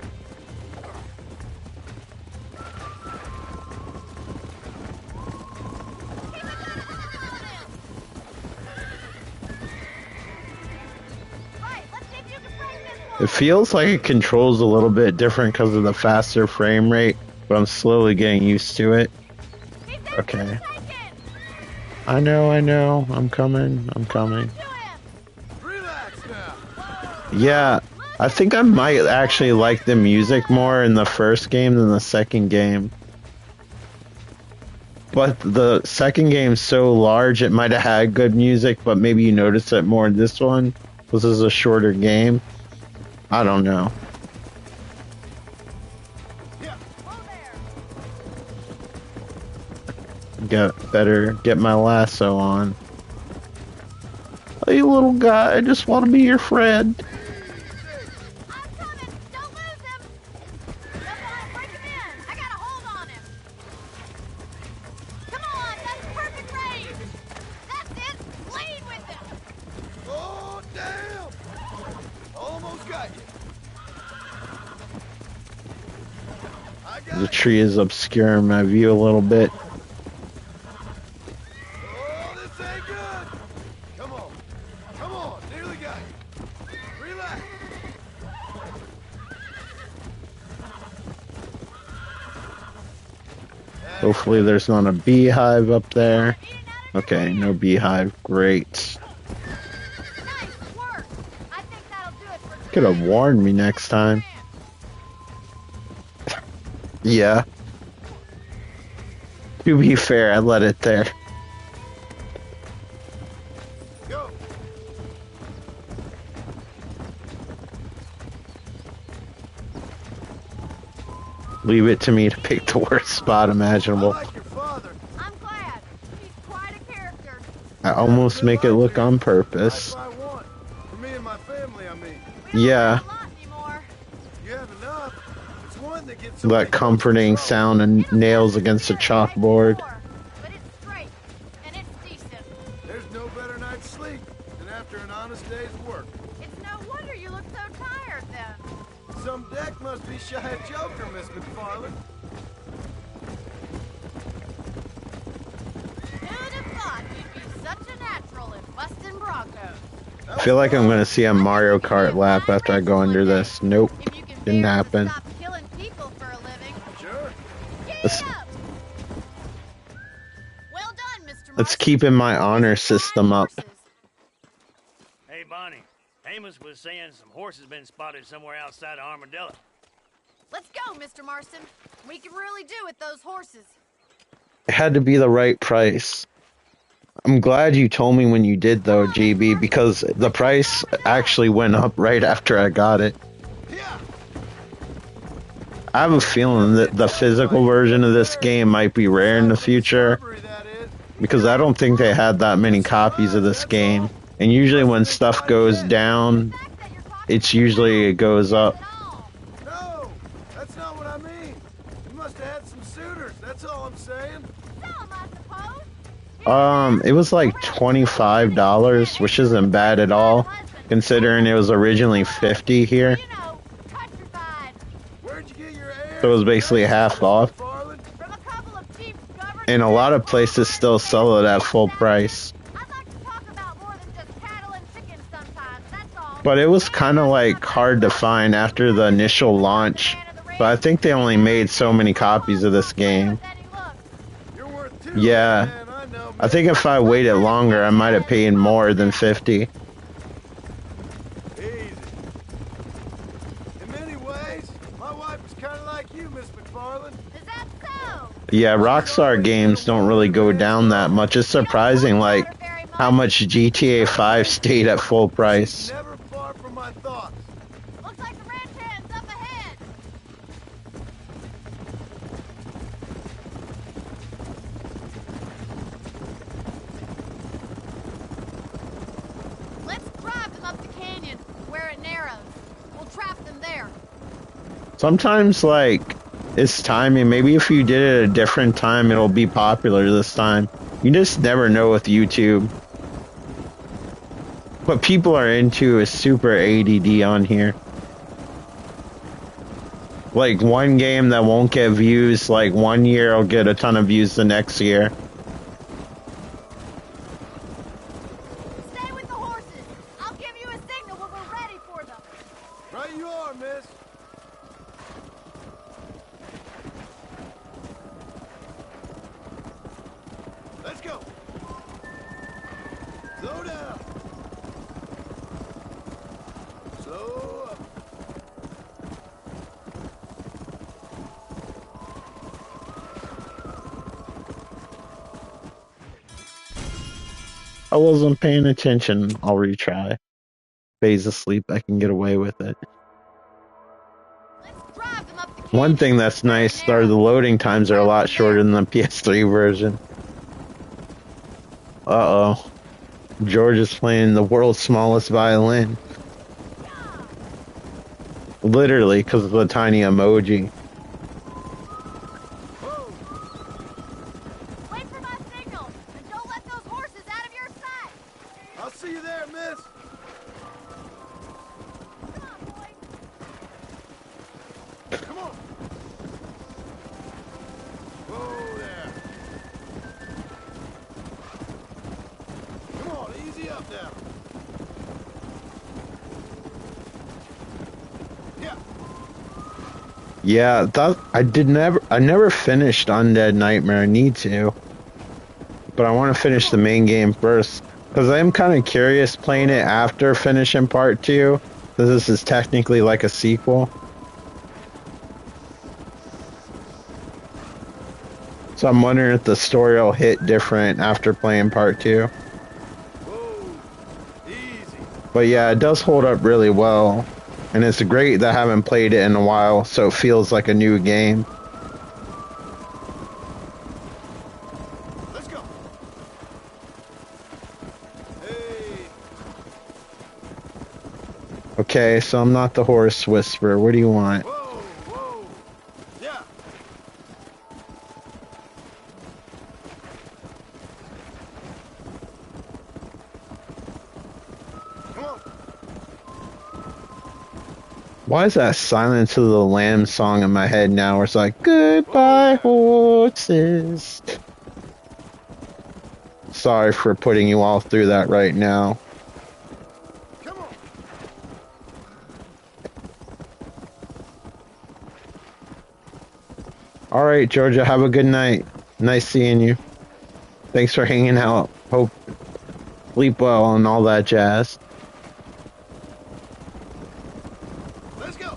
It feels like it controls a little bit different because of the faster frame rate, but I'm slowly getting used to it. Okay. I know. I'm coming. Yeah, I think I might actually like the music more in the first game than the second game. But the second game's so large, it might have had good music, but maybe you notice it more in this one. This is a shorter game. I don't know. Get my lasso on. Hey, little guy, I just want to be your friend. Oh, damn. Almost got you. The tree is obscuring my view a little bit. Oh, this ain't good. got you. Relax. Hopefully there's not a beehive up there. Okay, no beehive. Great. Could have warned me next time. Yeah. To be fair, I let it there. Go. Leave it to me to pick the worst spot imaginable. I like your father. I'm glad. He's quite a character. I almost make it look on purpose. That's what I want. For me and my family, I mean. Yeah. You have enough. It's one that gets That comforting sound and nails against a chalkboard. But it's straight, and it's decent. There's no better night's sleep than after an honest day's work. It's no wonder you look so tired then. Some deck must be shy of Joker, Miss McFarland. Who'd have thought you'd be such a natural in busting Broncos? I feel like I'm gonna see a Mario Kart lap after I go under this. Nope. Didn't happen. Killing people for a living. Sure. Let's, Well done, Mr. let's keep in my honor system up. Hey, Bonnie. Amos was saying some horses been spotted somewhere outside of Armadillo. Let's go, Mr. Marston. We can really do with those horses. It had to be the right price. I'm glad you told me when you did though, GB, because the price actually went up right after I got it. I have a feeling that the physical version of this game might be rare in the future, because I don't think they had that many copies of this game. And usually when stuff goes down, it goes up. No, that's not what I mean. You must have had some suitors, that's all I'm saying. It was like $25, which isn't bad at all, considering it was originally $50 here. So it was basically half off. And a lot of places still sell it at full price. But it was kind of like hard to find after the initial launch. But I think they only made so many copies of this game. Yeah. I think if I waited longer, I might have paid more than 50. Easy. In many ways, my wife is kind of like you, Miss McFarland. Is that so? Yeah, Rockstar games don't really go down that much. It's surprising, like, how much GTA 5 stayed at full price. Never far from my thoughts. Looks like the ranch hand's up ahead. Let's drive them up the canyon where it narrows. We'll trap them there. Sometimes, like, it's timing. Maybe if you did it at a different time, it'll be popular this time. You just never know with YouTube. What people are into is super ADD on here. Like, one game that won't get views, like, one year will get a ton of views the next year. Stay with the horses. I'll give you a signal when we're ready for them. Right you are, miss. Let's go. Slow down. Slow up. I wasn't paying attention. I'll retry. Phase asleep, I can get away with it. One thing that's nice are the loading times are a lot shorter than the PS3 version. Uh-oh. George is playing the world's smallest violin. Literally, because of the tiny emoji. Wait for my signal, and don't let those horses out of your sight. I'll see you there, miss. Come on. Whoa there. Come on, easy up now. Yeah, I never finished Undead Nightmare. I need to. But I want to finish the main game first. Because I'm kind of curious playing it after finishing part 2. Because this is technically like a sequel. So I'm wondering if the story will hit different after playing part 2. But yeah, it does hold up really well. And it's great that I haven't played it in a while, so it feels like a new game. Let's go. Okay, so I'm not the horse whisperer. What do you want? Yeah. Come on. Why is that Silence of the Lambs song in my head now where it's like, goodbye horses? Sorry for putting you all through that right now. Alright, Georgia, have a good night. Nice seeing you. Thanks for hanging out. Hope sleep well and all that jazz. Let's go.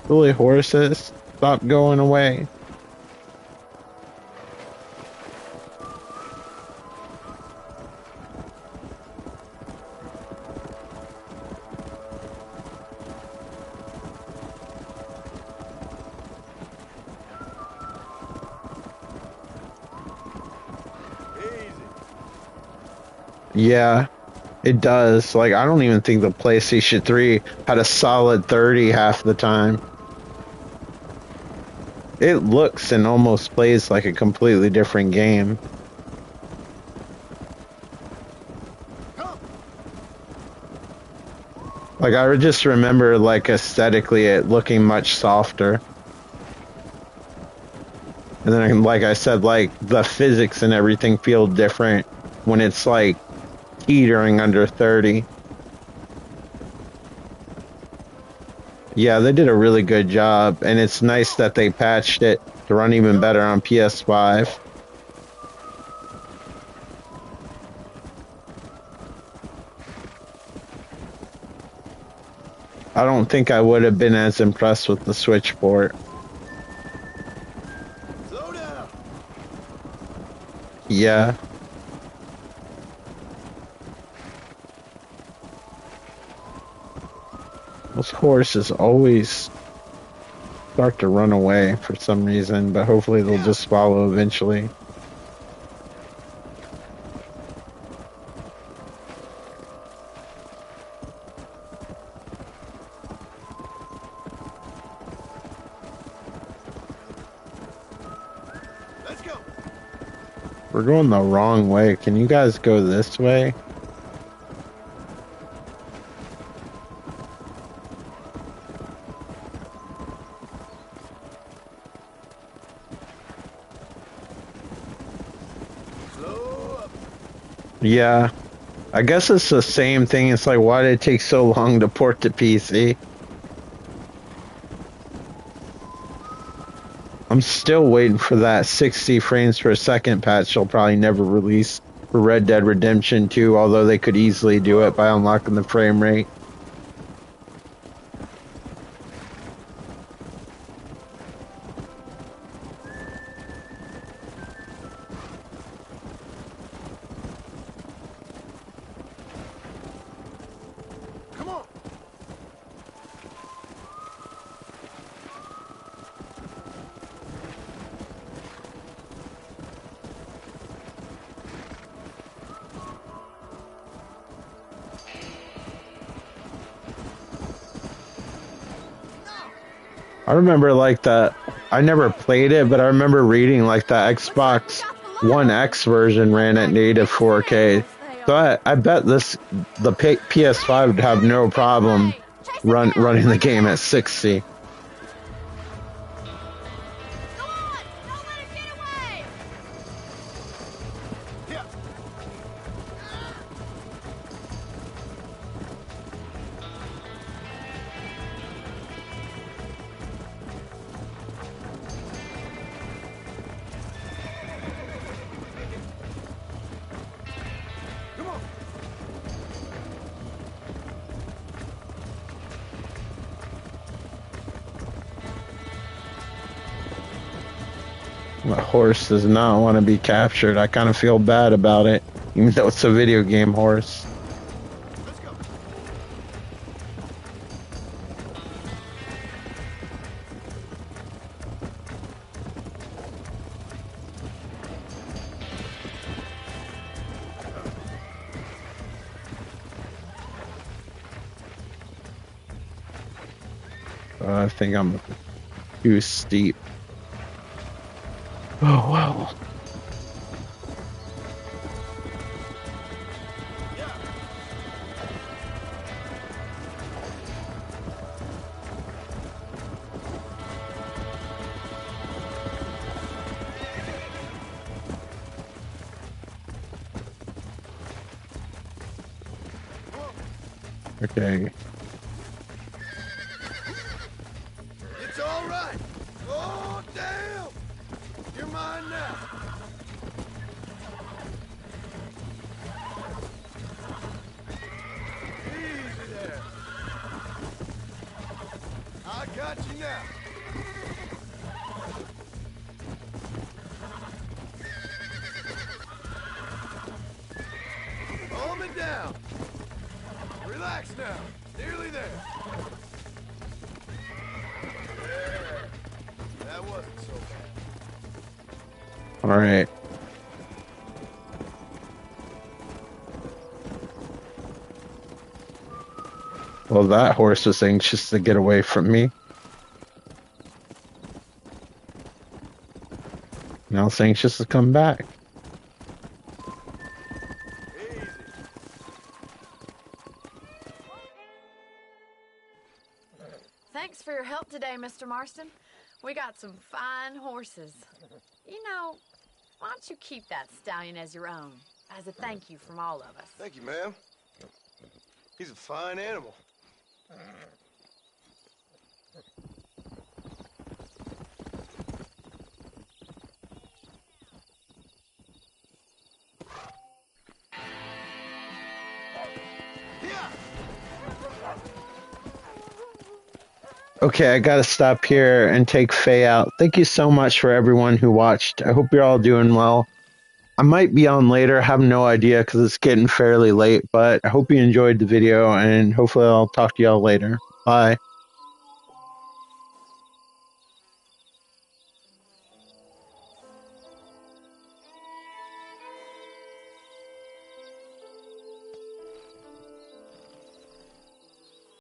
Really horses, stop going away. Yeah, it does. Like, I don't even think the PlayStation 3 had a solid 30 half the time. It looks and almost plays like a completely different game. Like, I just remember, like, aesthetically it looking much softer. And then, like I said, like, the physics and everything feel different when it's, like, teetering under 30. Yeah, they did a really good job, and it's nice that they patched it to run even better on PS5. I don't think I would have been as impressed with the Switch port. Slow down. Yeah. Those horses always start to run away for some reason, but hopefully they'll just follow eventually. Let's go. We're going the wrong way. Can you guys go this way? Yeah, I guess it's the same thing. It's like, why did it take so long to port to PC? I'm still waiting for that 60 frames per second patch they'll probably never release for Red Dead Redemption 2, although they could easily do it by unlocking the frame rate. I remember like that. I never played it, but I remember reading like the Xbox One X version ran at native 4K. So I bet the PS5 would have no problem running the game at 60. The horse does not want to be captured. I kind of feel bad about it, even though it's a video game horse. I think I'm too steep. Oh, wow. Okay. It's all right. Oh, damn! You're mine now. Easy there. I got you now. Calm it down. Relax now. Nearly there. There. That wasn't so bad. All right. Well, that horse was anxious to get away from me. Now it's anxious to come back. Thanks for your help today, Mr. Marston. We got some fine horses. You know, why don't you keep that stallion as your own, as a thank you from all of us? Thank you, ma'am. He's a fine animal. Okay, I gotta stop here and take Faye out. Thank you so much for everyone who watched. I hope you're all doing well. I might be on later, I have no idea because it's getting fairly late, but I hope you enjoyed the video and hopefully I'll talk to y'all later. Bye.